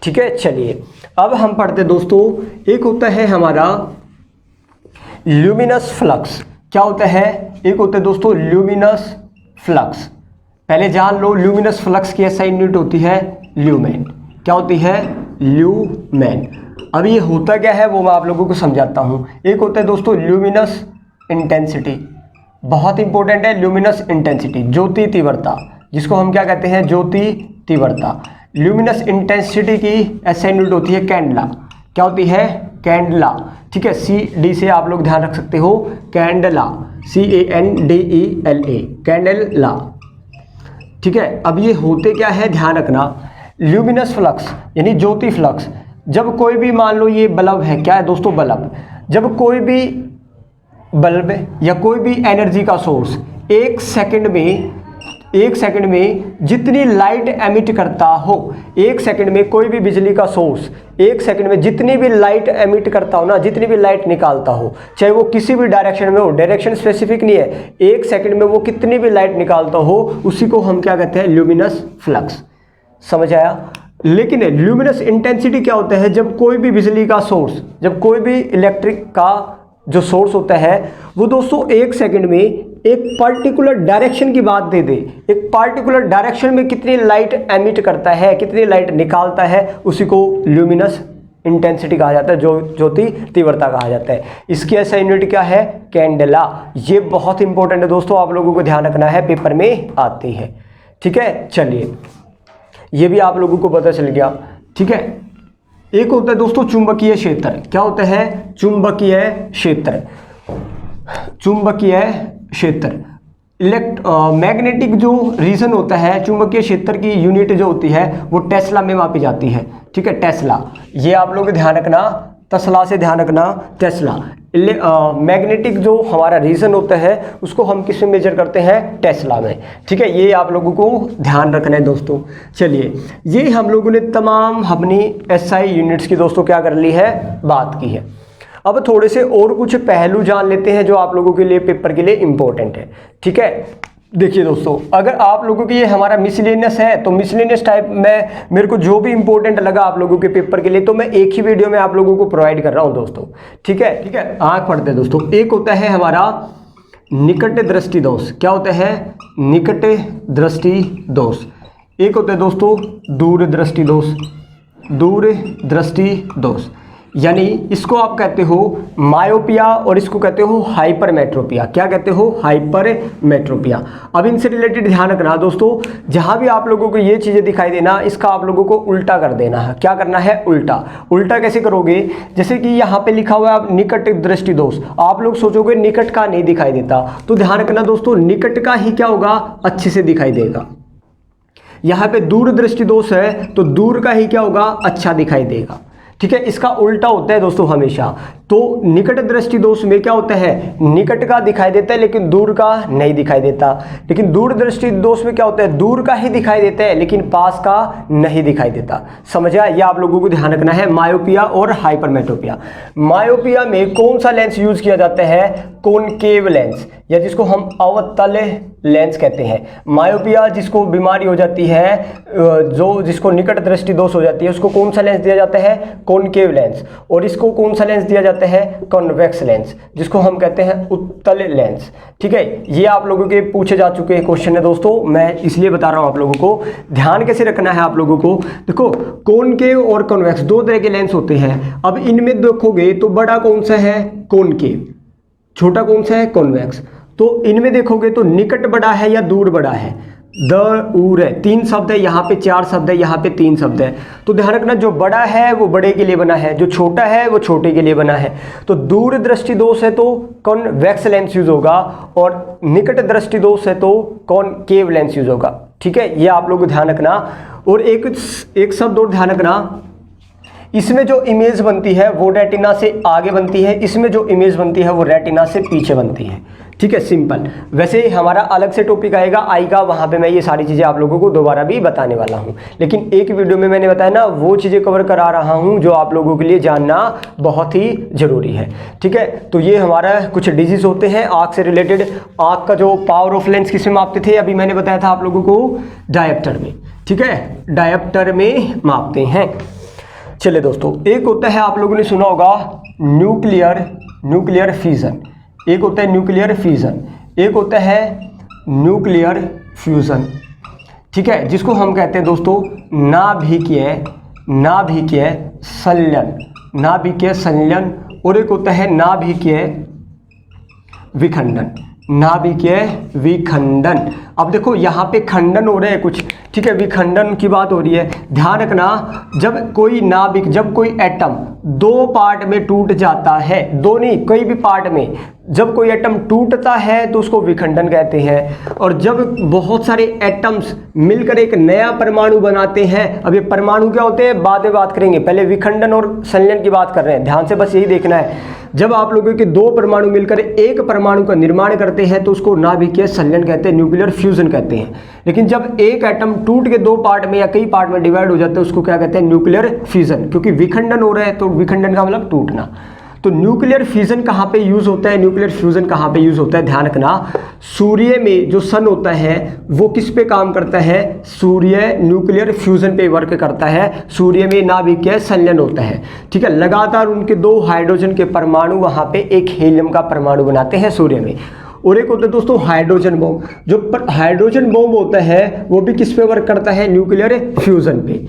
ठीक है, चलिए अब हम पढ़ते दोस्तों, एक होता है हमारा ल्यूमिनस फ्लक्स। क्या होता है, एक होता है दोस्तों ल्यूमिनस फ्लक्स। पहले जान लो, ल्यूमिनस फ्लक्स की SI यूनिट होती है ल्यूमेन। क्या होती है, ल्यूमेन। अब ये होता क्या है वो मैं आप लोगों को समझाता हूँ। एक होता है दोस्तों ल्यूमिनस इंटेंसिटी, बहुत इंपॉर्टेंट है ल्यूमिनस इंटेंसिटी, ज्योति तीव्रता, जिसको हम क्या कहते हैं, ज्योति तीव्रता। ल्यूमिनस इंटेंसिटी की SI यूनिट होती है कैंडला। क्या होती है, कैंडला। ठीक है, CD से आप लोग ध्यान रख सकते हो, कैंडला, CANDELA, कैंडला। ठीक है, अब ये होते क्या है, ध्यान रखना, ल्यूमिनस फ्लक्स यानी ज्योति फ्लक्स। जब कोई भी, मान लो ये बल्ब है, क्या है दोस्तों, बल्ब। जब कोई भी बल्ब या कोई भी एनर्जी का सोर्स एक सेकंड में जितनी लाइट एमिट करता हो, एक सेकंड में कोई भी बिजली का सोर्स एक सेकंड में जितनी भी लाइट एमिट करता हो ना, जितनी भी लाइट निकालता हो, चाहे वो किसी भी डायरेक्शन में हो, डायरेक्शन स्पेसिफिक नहीं है, एक सेकंड में वो कितनी भी लाइट निकालता हो, उसी को हम क्या कहते हैं, ल्यूमिनस फ्लक्स। समझ आया। लेकिन ल्यूमिनस इंटेंसिटी क्या होता है, जब कोई भी बिजली का सोर्स, जब कोई भी इलेक्ट्रिक का जो सोर्स होता है वो दोस्तों एक सेकंड में एक पर्टिकुलर डायरेक्शन की बात दे दे, एक पर्टिकुलर डायरेक्शन में कितनी लाइट एमिट करता है, कितनी लाइट निकालता है, उसी को ल्यूमिनस इंटेंसिटी कहा जाता है, जो ज्योति तीव्रता कहा जाता है। इसकी SI यूनिट क्या है, कैंडला। ये बहुत इंपॉर्टेंट है दोस्तों, आप लोगों को ध्यान रखना है, पेपर में आती है। ठीक है, चलिए ये भी आप लोगों को पता चल गया। ठीक है, एक होता है दोस्तों चुंबकीय क्षेत्र। क्या होता है, चुंबकीय क्षेत्र। चुंबकीय क्षेत्र, मैग्नेटिक जो रीजन होता है, चुंबकीय क्षेत्र की यूनिट जो होती है वो टेस्ला में मापी जाती है। ठीक है, टेस्ला, ये आप लोग ध्यान रखना, तस्ला से ध्यान रखना, टेस्ला। मैग्नेटिक जो हमारा रीजन होता है उसको हम किस में मेजर करते हैं, टेस्ला में। ठीक है, ये आप लोगों को ध्यान रखना है दोस्तों। चलिए, ये हम लोगों ने तमाम अपनी SI यूनिट्स की दोस्तों क्या कर ली है, बात की है। अब थोड़े से और कुछ पहलू जान लेते हैं जो आप लोगों के लिए, पेपर के लिए इंपॉर्टेंट है। ठीक है, देखिए दोस्तों, अगर आप लोगों की ये हमारा मिसलेनियस है तो मिसलेनियस टाइप में मेरे को जो भी इंपॉर्टेंट लगा आप लोगों के पेपर के लिए तो मैं एक ही वीडियो में आप लोगों को प्रोवाइड कर रहा हूं दोस्तों। ठीक है, ठीक है, आंख पढ़ते हैं दोस्तों। एक होता है हमारा निकट दृष्टि दोष। क्या होता है, निकट दृष्टि दोष। एक होता है दोस्तों दूर दृष्टि दोष। दूर दृष्टि दोष यानी इसको आप कहते हो मायोपिया और इसको कहते हो हाइपरमेट्रोपिया। क्या कहते हो, हाइपरमेट्रोपिया। अब इनसे रिलेटेड ध्यान रखना दोस्तों, जहां भी आप लोगों को ये चीजें दिखाई देना, इसका आप लोगों को उल्टा कर देना है। क्या करना है, उल्टा। उल्टा कैसे करोगे, जैसे कि यहाँ पे लिखा हुआ है निकट दृष्टि दोष, आप लोग सोचोगे निकट का नहीं दिखाई देता, तो ध्यान रखना दोस्तों, निकट का ही क्या होगा, अच्छे से दिखाई देगा। यहाँ पे दूर दृष्टि दोष है तो दूर का ही क्या होगा, अच्छा दिखाई देगा। ठीक है, इसका उल्टा होता है दोस्तों हमेशा। तो निकट दृष्टि दोष में क्या होता है, निकट का दिखाई देता है लेकिन दूर का नहीं दिखाई देता। लेकिन दूर दृष्टि दोष में क्या होता है, दूर का ही दिखाई देता है लेकिन पास का नहीं दिखाई देता। समझा, ये आप लोगों को ध्यान रखना है, मायोपिया और हाइपरमेट्रोपिया। मायोपिया में कौन सा लेंस यूज किया जाता है, कॉनकेव लेंस, या जिसको हम अवतल लेंस कहते हैं। मायोपिया जिसको बीमारी हो जाती है, जो जिसको निकट दृष्टि दोष हो जाती है, उसको कौन सा लेंस दिया जाता है, कॉनकेव लेंस। और इसको कौन सा लेंस दिया जाता है, कॉन्वेक्स लेंस, जिसको हम कहते हैं उत्तल लेंस। ठीक है, ये आप लोगों के पूछे जा चुके हैं क्वेश्चन है दोस्तों, मैं इसलिए बता रहा हूं आप लोगों को। ध्यान कैसे रखना है आप लोगों को, देखो कॉनकेव और कॉन्वेक्स दो तरह के लेंस होते हैं। अब इनमें देखोगे तो बड़ा कौन सा है, कॉनकेव, छोटा कौन सा है, कॉन्वेक्स। तो इनमें देखोगे तो निकट बड़ा है या दूर बड़ा है, द ऊर है, 3 शब्द है, यहाँ पे 4 शब्द है, यहाँ पे 3 शब्द है। तो ध्यान रखना, जो बड़ा है वो बड़े के लिए बना है, जो छोटा है वो छोटे के लिए बना है। तो दूर दृष्टि दोष है तो कॉन्वेक्स लेंस यूज होगा, और निकट दृष्टि दोष है तो कॉनकेव लेंस यूज होगा। ठीक है, ये आप लोग को ध्यान रखना। और एक शब्द और ध्यान रखना, इसमें जो इमेज बनती है वो रेटिना से आगे बनती है, इसमें जो इमेज बनती है वो रेटिना से पीछे बनती है। ठीक है, सिंपल। वैसे हमारा अलग से टॉपिक आएगा, वहाँ पे मैं ये सारी चीज़ें आप लोगों को दोबारा भी बताने वाला हूँ, लेकिन एक वीडियो में मैंने बताया ना, वो चीज़ें कवर करा रहा हूँ जो आप लोगों के लिए जानना बहुत ही ज़रूरी है। ठीक है, तो ये हमारा कुछ डिजीज होते हैं आँख से रिलेटेड। आँख का जो पावर ऑफ लेंस किसमें मापते थे, अभी मैंने बताया था आप लोगों को, डायप्टर में। ठीक है, डायप्टर में मापते हैं। चलिए दोस्तों, एक होता है, आप लोगों ने सुना होगा, न्यूक्लियर फिजन। एक होता है न्यूक्लियर फिजन, एक होता है न्यूक्लियर फ्यूजन। ठीक है, जिसको हम कहते हैं दोस्तों नाभिकीय संलयन, और एक होता है नाभिकीय विखंडन। अब देखो यहाँ पे खंडन हो रहे हैं कुछ, ठीक है, विखंडन की बात हो रही है। ध्यान रखना, जब कोई एटम 2 पार्ट में टूट जाता है, 2 नहीं, कोई भी पार्ट में जब कोई एटम टूटता है तो उसको विखंडन कहते हैं। और जब बहुत सारे एटम्स मिलकर एक नया परमाणु बनाते हैं, अब ये परमाणु क्या होते हैं बाद में बात करेंगे, पहले विखंडन और संलयन की बात कर रहे हैं, ध्यान से बस यही देखना है। जब आप लोगों के 2 परमाणु मिलकर एक परमाणु का निर्माण करते हैं तो उसको नाभिकीय संलयन कहते हैं, न्यूक्लियर फ्यूजन कहते हैं। लेकिन जब एक एटम टूट के 2 पार्ट में या कई पार्ट में डिवाइड हो जाते हैं उसको क्या कहते हैं, न्यूक्लियर फ्यूजन, क्योंकि विखंडन हो रहा है तो विखंडन का मतलब टूटना। तो न्यूक्लियर फ्यूजन कहाँ पे यूज होता है, न्यूक्लियर फ्यूजन कहाँ पे यूज होता है, ध्यान रखना, सूर्य में जो सन होता है वो किस पे काम करता है, सूर्य न्यूक्लियर फ्यूजन पे वर्क करता है। सूर्य में नाभिकीय संलयन होता है। ठीक है, लगातार उनके 2 हाइड्रोजन के परमाणु वहाँ पे एक हीलियम का परमाणु बनाते हैं सूर्य में। और एक होता है दोस्तों हाइड्रोजन बॉम्ब। जो हाइड्रोजन बॉम्ब होता है वो भी किस पे वर्क करता है, न्यूक्लियर फ्यूजन पे।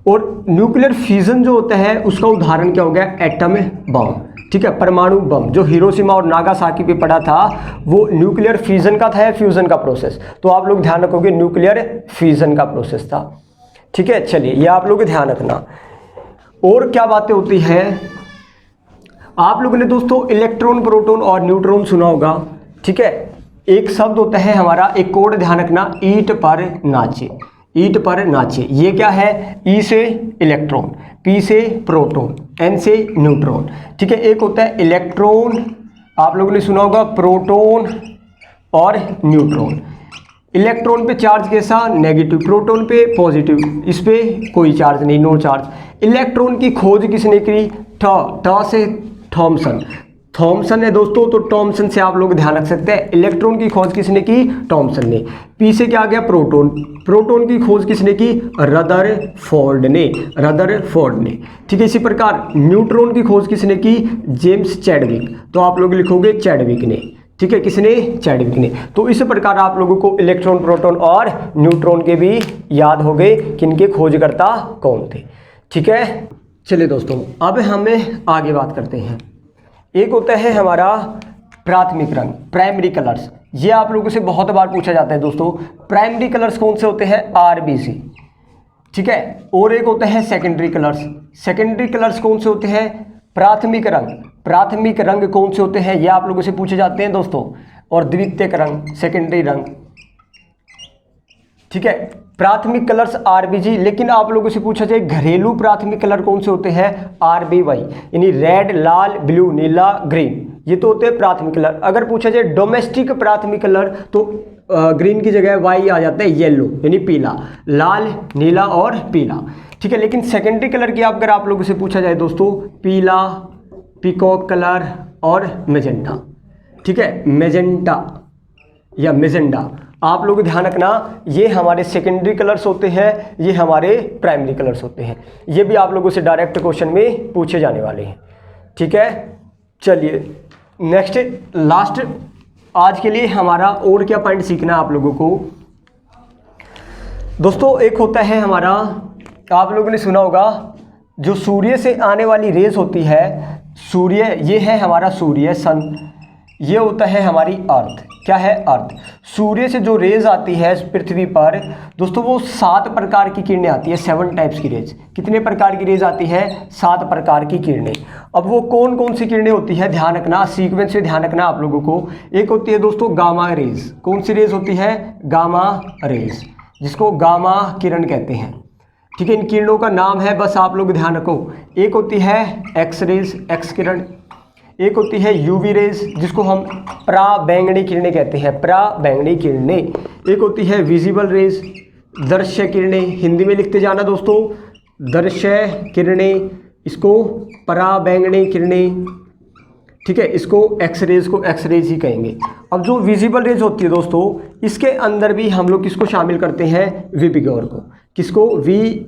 और न्यूक्लियर फ्यूजन जो होता है उसका उदाहरण क्या हो गया, एटम बम। ठीक है, परमाणु बम जो हिरोशिमा और नागासाकी पे पड़ा था वो न्यूक्लियर फ्यूजन का था या फ्यूजन का प्रोसेस, तो आप लोग ध्यान रखोगे न्यूक्लियर फ्यूजन का प्रोसेस था। ठीक है, चलिए ये आप लोग ध्यान रखना। और क्या बातें होती है, आप लोगों ने दोस्तों इलेक्ट्रॉन, प्रोटॉन और न्यूट्रॉन सुना होगा। ठीक है, एक शब्द होता है हमारा, एक कोड ध्यान रखना, ईंट पर नाचे। ये क्या है, ई से इलेक्ट्रॉन, पी से प्रोटॉन, एन से न्यूट्रॉन। ठीक है, एक होता है इलेक्ट्रॉन, आप लोगों ने सुना होगा, प्रोटॉन और न्यूट्रॉन। इलेक्ट्रॉन पे चार्ज कैसा, नेगेटिव, प्रोटॉन पे पॉजिटिव, इस पे कोई चार्ज नहीं, नो चार्ज। इलेक्ट्रॉन की खोज किसने की, ट से थॉमसन है दोस्तों, तो टॉमसन से आप लोग ध्यान रख सकते हैं। इलेक्ट्रॉन की खोज किसने की, टॉमसन ने। पी से क्या आ गया, प्रोटॉन की खोज किसने की, रदरफोर्ड ने। ठीक है, इसी प्रकार न्यूट्रॉन की खोज किसने की, जेम्स चैडविक, तो आप लोग लिखोगे चैडविक ने। ठीक है, किसने, चैडविक ने। तो इस प्रकार आप लोगों को इलेक्ट्रॉन, प्रोटॉन और न्यूट्रॉन के भी याद हो गए किनके खोजकर्ता कौन थे। ठीक है, चलिए दोस्तों अब हमें आगे बात करते हैं। एक होता है हमारा प्राथमिक रंग, प्राइमरी कलर्स। ये आप लोगों से बहुत बार पूछा जाता है दोस्तों, प्राइमरी कलर्स कौन से होते हैं, RBC। ठीक है, और एक होता है सेकेंडरी कलर्स कौन से होते हैं, प्राथमिक रंग कौन से होते हैं, ये आप लोगों से पूछे जाते हैं दोस्तों। और द्वितीयक रंग, सेकेंडरी रंग। ठीक है, प्राथमिक कलर्स RBG, लेकिन आप लोगों से पूछा जाए घरेलू प्राथमिक कलर कौन से होते हैं, RBY, यानी रेड, लाल, ब्लू, नीला, ग्रीन, ये तो होते हैं प्राथमिक कलर। अगर पूछा जाए डोमेस्टिक प्राथमिक कलर तो ग्रीन की जगह वाई आ जाता है, येलो यानी पीला, लाल, नीला और पीला। ठीक है, लेकिन सेकेंडरी कलर की अगर आप लोगों से पूछा जाए दोस्तों, पीला, पीकॉक कलर और मेजेंटा। ठीक है, मेजेंटा या मेजेंडा, आप लोग ध्यान रखना, ये हमारे सेकेंडरी कलर्स होते हैं, ये हमारे प्राइमरी कलर्स होते हैं। ये भी आप लोगों से डायरेक्ट क्वेश्चन में पूछे जाने वाले हैं। ठीक है, चलिए नेक्स्ट, लास्ट आज के लिए हमारा और क्या पॉइंट सीखना है आप लोगों को दोस्तों। एक होता है हमारा, आप लोगों ने सुना होगा, जो सूर्य से आने वाली रेज होती है, सूर्य, ये है हमारा सूर्य, सन, ये होता है हमारी अर्थ। क्या है, अर्थ। सूर्य से जो रेज आती है पृथ्वी पर दोस्तों वो 7 प्रकार की किरणें आती है, 7 टाइप्स की रेज। कितने प्रकार की रेज आती है, 7 प्रकार की किरणें। अब वो कौन कौन सी किरणें होती है, ध्यान रखना, सीक्वेंस से ध्यान रखना आप लोगों को। एक होती है दोस्तों गामा रेज। कौन सी रेज होती है, गामा रेज, जिसको गामा किरण कहते हैं। ठीक है, इन किरणों का नाम है, बस आप लोग ध्यान रखो। एक होती है एक्स रेज, एक्स किरण। एक होती है यूवी रेज, जिसको हम पराबैंगनी किरणें कहते हैं, पराबैंगनी किरणें। एक होती है विजिबल रेज, दृश्य किरणें। हिंदी में लिखते जाना दोस्तों, दृश्य किरणें, इसको पराबैंगनी किरणें। ठीक है, इसको एक्स रेज को एक्स रेज ही कहेंगे। अब जो विजिबल रेज होती है दोस्तों, इसके अंदर भी हम लोग किसको शामिल करते हैं, विबग्योर को। किसको, VIBGYOR,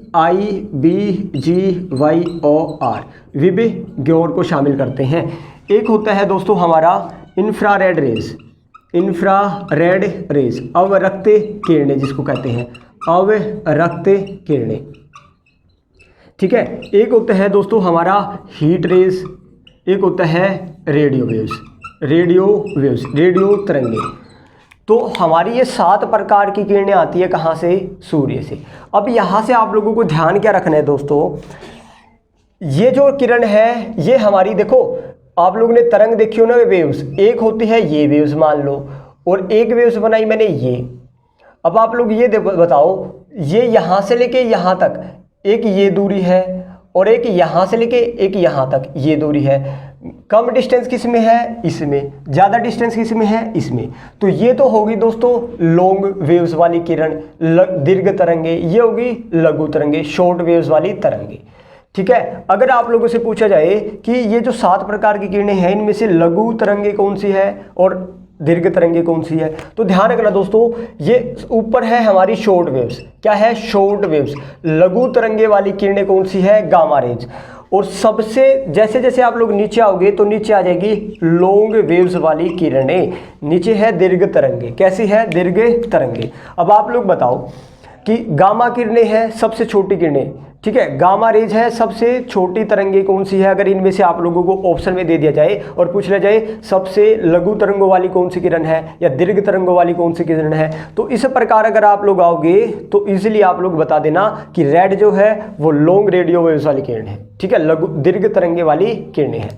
विबग्योर को शामिल करते हैं। एक होता है दोस्तों हमारा इंफ्रारेड रेज, इंफ्रारेड रेज, अवरक्त किरणें जिसको कहते हैं, अवरक्त किरणें। ठीक है, एक होता है दोस्तों हमारा हीट रेज, एक होता है radio waves, radio waves, radio तरंगे। तो हमारी ये 7 प्रकार की किरणें आती है कहाँ से, सूर्य से। अब यहाँ से आप लोगों को ध्यान क्या रखना है दोस्तों, ये जो किरण है ये हमारी, देखो आप लोगों ने तरंग देखी हो ना, वेव्स। एक होती है ये वेव्स मान लो, और एक वेव्स बनाई मैंने ये। अब आप लोग ये बताओ, ये यहाँ से लेके यहाँ तक एक ये दूरी है, और एक यहाँ से लेके एक यहाँ तक ये दूरी है। कम डिस्टेंस किस में है, इसमें। ज़्यादा डिस्टेंस किस में है, इसमें। तो ये तो होगी दोस्तों लॉन्ग वेव्स वाली किरण, दीर्घ तरंगे। ये होगी लघु तरंगे, शॉर्ट वेव्स वाली तरंगे। ठीक है, अगर आप लोगों से पूछा जाए कि ये जो 7 प्रकार की किरणें हैं, इनमें से लघु तरंगे कौन सी है और दीर्घ तरंगे कौन सी है, तो ध्यान रखना दोस्तों, ये ऊपर है हमारी शॉर्ट वेव्स। क्या है, शॉर्ट वेव्स। लघु तरंगे वाली किरणें कौन सी है, गामा रेज। और सबसे जैसे जैसे आप लोग नीचे आओगे तो नीचे आ जाएगी लॉन्ग वेव्स वाली किरणें। नीचे है दीर्घ तरंगे। कैसी है, दीर्घ तरंगे। अब आप लोग बताओ कि गामा किरणें हैं सबसे छोटी किरणें, ठीक है, गामा रेज है सबसे छोटी तरंगे कौन सी है। अगर इनमें से आप लोगों को ऑप्शन में दे दिया जाए और पूछ लिया जाए सबसे लघु तरंगों वाली कौन सी किरण है या दीर्घ तरंगों वाली कौन सी किरण है, तो इस प्रकार अगर आप लोग आओगे तो इजीली आप लोग बता देना कि रेड जो है वो लॉन्ग रेडियो वेव्स वाली किरण है। ठीक है, लघु दीर्घ तरंगे वाली किरणें हैं।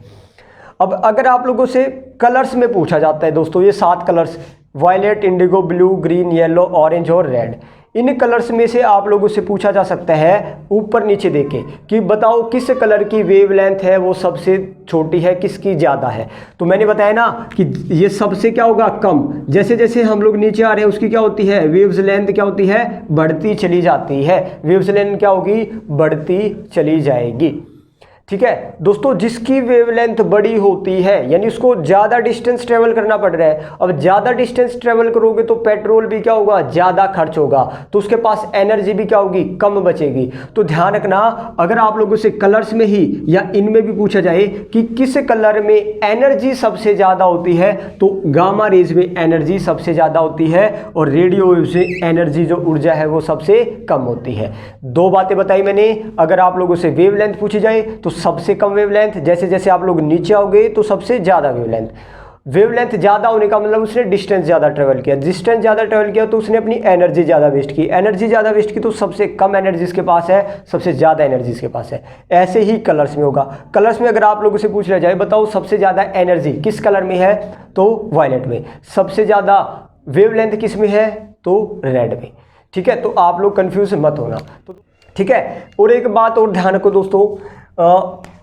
अब अगर आप लोगों से कलर्स में पूछा जाता है दोस्तों, ये 7 colours, violet, indigo, blue, green, yellow, orange और रेड, इन कलर्स में से आप लोगों से पूछा जा सकता है ऊपर नीचे देके कि बताओ किस कलर की वेवलेंथ है वो सबसे छोटी है, किसकी ज़्यादा है। तो मैंने बताया ना कि ये सबसे क्या होगा, कम। जैसे जैसे हम लोग नीचे आ रहे हैं उसकी क्या होती है, वेव्स लेंथ क्या होती है, बढ़ती चली जाती है। वेव्स लेंथ क्या होगी, बढ़ती चली जाएगी। ठीक है दोस्तों, जिसकी वेवलेंथ बड़ी होती है यानी उसको ज़्यादा डिस्टेंस ट्रेवल करना पड़ रहा है। अब ज़्यादा डिस्टेंस ट्रेवल करोगे तो पेट्रोल भी क्या होगा, ज़्यादा खर्च होगा, तो उसके पास एनर्जी भी क्या होगी, कम बचेगी। तो ध्यान रखना, अगर आप लोगों से कलर्स में ही या इनमें भी पूछा जाए कि किस कलर में एनर्जी सबसे ज़्यादा होती है, तो गामा रेज में एनर्जी सबसे ज़्यादा होती है और रेडियो वेव से एनर्जी जो ऊर्जा है वो सबसे कम होती है। 2 बातें बताई मैंने। अगर आप लोगों से वेवलेंथ पूछी जाए तो सबसे कम वेवलेंथ, जैसे जैसे आप लोग नीचे आओगे तो सबसे ज़्यादा वेवलेंथ। वेवलेंथ ज़्यादा होने का मतलब उसने डिस्टेंस ज़्यादा ट्रेवल किया, डिस्टेंस ज़्यादा ट्रेवल किया तो उसने अपनी एनर्जी ज़्यादा वेस्ट की, एनर्जी ज़्यादा वेस्ट की तो सबसे कम एनर्जी इसके पास है, सबसे ज़्यादा एनर्जी इसके पास है। ऐसे ही कलर्स में होगा। कलर्स में अगर आप लोगों से पूछ लिया जाए बताओ सबसे ज़्यादा एनर्जी किस कलर में है, तो वायलेट में। सबसे ज़्यादा वेवलेंथ किस में है, तो रेड में। ठीक है, तो आप लोग कन्फ्यूज मत होना। तो ठीक है, और एक बात और ध्यान रखो दोस्तों,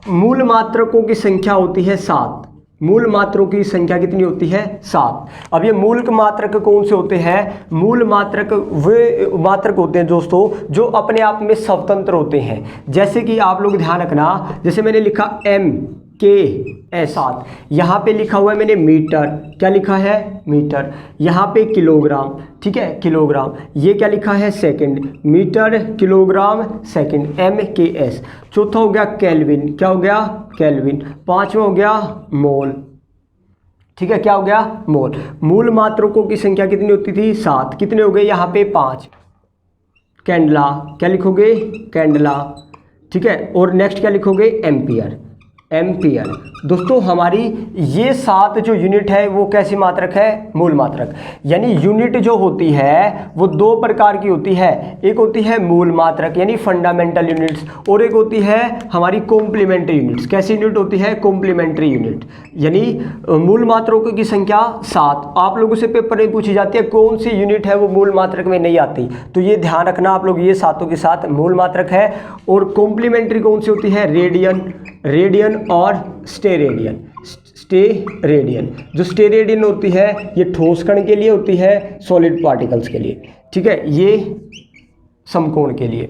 मूल मात्रकों की संख्या होती है 7। मूल मात्रों की संख्या कितनी होती है, 7। अब ये मूल मात्रक कौन से होते हैं, मूल मात्रक वे मात्रक होते हैं दोस्तों जो अपने आप में स्वतंत्र होते हैं। जैसे कि आप लोग ध्यान रखना, जैसे मैंने लिखा MK7, यहाँ पे लिखा हुआ है मैंने मीटर, क्या लिखा है, मीटर। यहाँ पे किलोग्राम, ठीक है, किलोग्राम। ये क्या लिखा है, second, metre kilogram second, MKS। चौथा हो गया केल्विन, क्या हो गया, केल्विन। 5वां हो गया मोल, ठीक है, क्या हो गया, मोल। मूल मात्रकों की संख्या कितनी होती थी, 7। कितने हो गए यहाँ पे, 5। कैंडला, क्या लिखोगे, कैंडला, ठीक है। और नेक्स्ट क्या लिखोगे, एम्पियर। एम्पियर। दोस्तों हमारी ये 7 जो यूनिट है वो कैसी मात्रक है? मूल मात्रक। यानी यूनिट जो होती है वो 2 प्रकार की होती है, एक होती है मूल मात्रक यानी फंडामेंटल यूनिट्स, और एक होती है हमारी कॉम्प्लीमेंट्री यूनिट्स। कैसी यूनिट होती है? Complementary unit. यानी मूल मात्रकों की संख्या 7। आप लोगों से पेपर में पूछी जाती है कौन सी यूनिट है वो मूल मात्रक में नहीं आती, तो ये ध्यान रखना आप लोग, ये 7 के साथ मूल मात्रक है। और कॉम्प्लीमेंट्री कौन सी होती है? रेडियन और स्टेरेडियन। स्टेरेडियन, जो स्टेरेडियन होती है ये ठोस कण के लिए होती है, सॉलिड पार्टिकल्स के लिए, ठीक है, ये समकोण के लिए।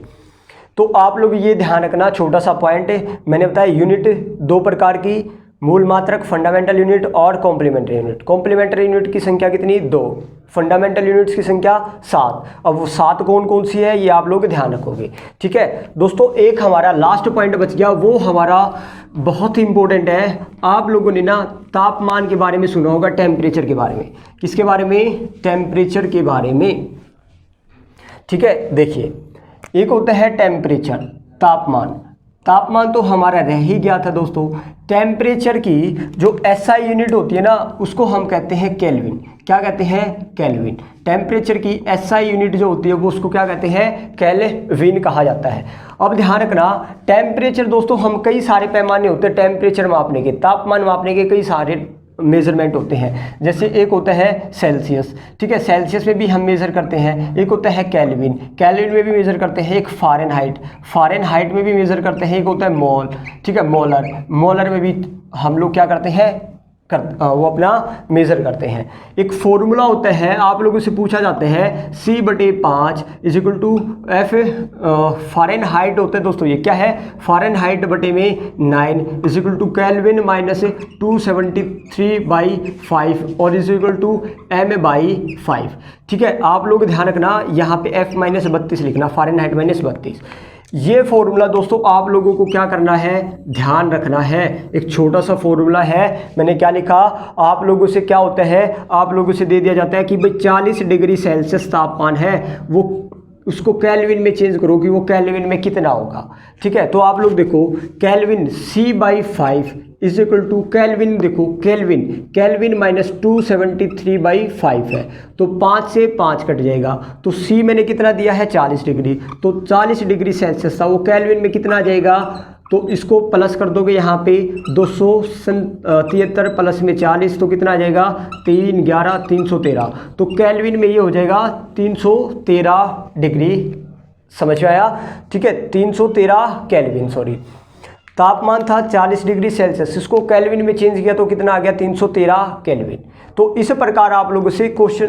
तो आप लोग ये ध्यान रखना, छोटा सा पॉइंट है, मैंने बताया यूनिट 2 प्रकार की, मूल मात्रक फंडामेंटल यूनिट और कॉम्प्लीमेंट्री यूनिट। कॉम्प्लीमेंट्री यूनिट की संख्या कितनी? 2। फंडामेंटल यूनिट्स की संख्या 7। अब वो 7 कौन कौन सी है ये आप लोग ध्यान रखोगे, ठीक है दोस्तों। एक हमारा लास्ट पॉइंट बच गया, वो हमारा बहुत ही इंपॉर्टेंट है। आप लोगों ने ना तापमान के बारे में सुना होगा, टेम्परेचर के बारे में। किसके बारे में? टेम्परेचर के बारे में, ठीक है। देखिए, एक होता है टेम्परेचर, तापमान। तापमान तो हमारा रह ही गया था दोस्तों। टेम्परेचर की जो एसआई यूनिट होती है ना, उसको हम कहते हैं केल्विन। क्या कहते हैं? केल्विन। टेम्परेचर की एसआई यूनिट जो होती है वो उसको क्या कहते हैं? केल्विन कहा जाता है। अब ध्यान रखना, टेम्परेचर दोस्तों हम कई सारे पैमाने होते हैं टेम्परेचर मापने के, तापमान मापने के कई सारे मेजरमेंट होते हैं। जैसे एक होता है सेल्सियस, ठीक है, सेल्सियस में भी हम मेज़र करते हैं। एक होता है केल्विन, केल्विन में भी मेज़र करते हैं। एक फ़ारेनहाइट में भी मेज़र करते हैं। एक होता है मोल, ठीक है, मोलर में भी हम लोग क्या करते हैं? वो अपना मेज़र करते हैं। एक फॉर्मूला होता है, आप लोगों से पूछा जाता है C/5 = F। फ़ारेनहाइट होता है दोस्तों, ये क्या है? फ़ारेनहाइट बटे में 9 = केल्विन - 273/5 और M/5, ठीक है। आप लोग ध्यान रखना, यहाँ पे F-32 लिखना, फ़ारेनहाइट -32। ये फॉर्मूला दोस्तों आप लोगों को क्या करना है? ध्यान रखना है। एक छोटा सा फॉर्मूला है, मैंने क्या लिखा, आप लोगों से क्या होता है, आप लोगों से दे दिया जाता है कि भाई 40 डिग्री सेल्सियस तापमान है, वो उसको केल्विन में चेंज करो कि वो केल्विन में कितना होगा, ठीक है। तो आप लोग देखो, केल्विन C/5 = केल्विन, देखो केल्विन -273/5 है, तो 5 से 5 कट जाएगा, तो C मैंने कितना दिया है? 40 डिग्री, तो 40 डिग्री सेल्सियस था, वो केल्विन में कितना आ जाएगा? तो इसको प्लस कर दोगे यहाँ पे, 273 प्लस में 40 तो कितना आ जाएगा? 3 11 313, तो केल्विन में ये हो जाएगा 313 डिग्री, समझ में आया, ठीक है। 313 केल्विन, सॉरी, तापमान था 40 डिग्री सेल्सियस, इसको केल्विन में चेंज किया तो कितना आ गया? 313 केल्विन। तो इस प्रकार आप लोगों से क्वेश्चन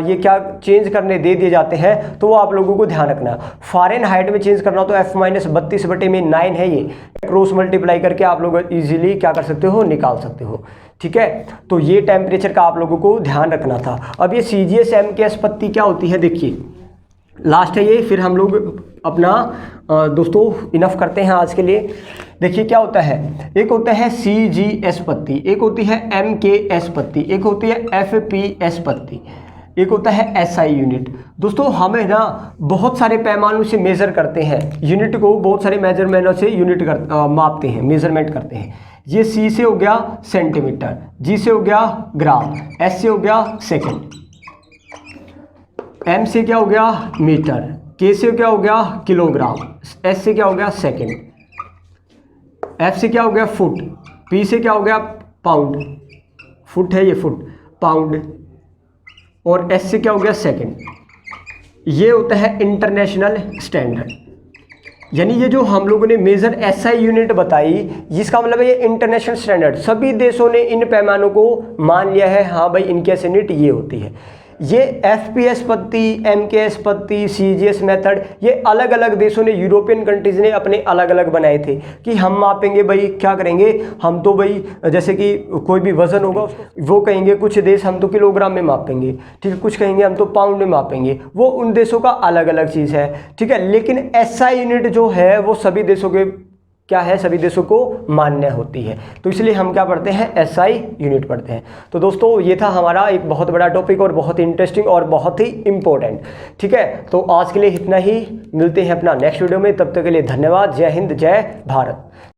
ये क्या चेंज करने दे दिए जाते हैं, तो वो आप लोगों को ध्यान रखना। फ़ारेनहाइट में चेंज करना तो F-32 बटे में 9 है, ये क्रॉस मल्टीप्लाई करके आप लोग इजीली क्या कर सकते हो? निकाल सकते हो, ठीक है। तो ये टेम्परेचर का आप लोगों को ध्यान रखना था। अब ये CGS MKS पत्ती क्या होती है, देखिए लास्ट है ये, फिर हम लोग अपना दोस्तों इनफ करते हैं आज के लिए। देखिए क्या होता है, एक होता है CGS पत्ती, एक होती है MKS पत्ती, एक होती है FPS पत्ती, एक होता है SI यूनिट। दोस्तों हमें ना बहुत सारे पैमानों से मेज़र करते हैं, यूनिट को बहुत सारे मेजरमेंटों से यूनिट मापते हैं, मेज़रमेंट करते हैं। ये C से हो गया सेंटीमीटर, G से हो गया ग्राम, S से हो गया सेकेंड, M से क्या हो गया? मीटर, K से क्या हो गया? किलोग्राम, S से क्या हो गया? सेकेंड, F से क्या हो गया? फुट, P से क्या हो गया? पाउंड, फुट है ये, फुट पाउंड, और S से क्या हो गया? सेकेंड। ये होता है इंटरनेशनल स्टैंडर्ड, यानी ये जो हम लोगों ने मेजर SI यूनिट बताई, जिसका मतलब है ये इंटरनेशनल स्टैंडर्ड, सभी देशों ने इन पैमानों को मान लिया है, हाँ भाई इनकी यूनिट ये होती है। ये FPS पत्ती, MKS पत्ती, CGS मेथड, ये अलग अलग देशों ने, यूरोपियन कंट्रीज़ ने अपने अलग अलग बनाए थे कि हम मापेंगे भाई, क्या करेंगे हम, तो भाई जैसे कि कोई भी वज़न होगा वो कहेंगे, कुछ देश हम तो किलोग्राम में मापेंगे, ठीक है, कुछ कहेंगे हम तो पाउंड में मापेंगे, वो उन देशों का अलग अलग चीज़ है, ठीक है। लेकिन SI यूनिट जो है वो सभी देशों के क्या है, सभी देशों को मान्य होती है, तो इसलिए हम क्या पढ़ते हैं? SI यूनिट पढ़ते हैं। तो दोस्तों ये था हमारा एक बहुत बड़ा टॉपिक और बहुत ही इंटरेस्टिंग और बहुत ही इम्पोर्टेंट, ठीक है। तो आज के लिए इतना ही, मिलते हैं अपना नेक्स्ट वीडियो में, तब तक के लिए धन्यवाद। जय हिंद, जय भारत।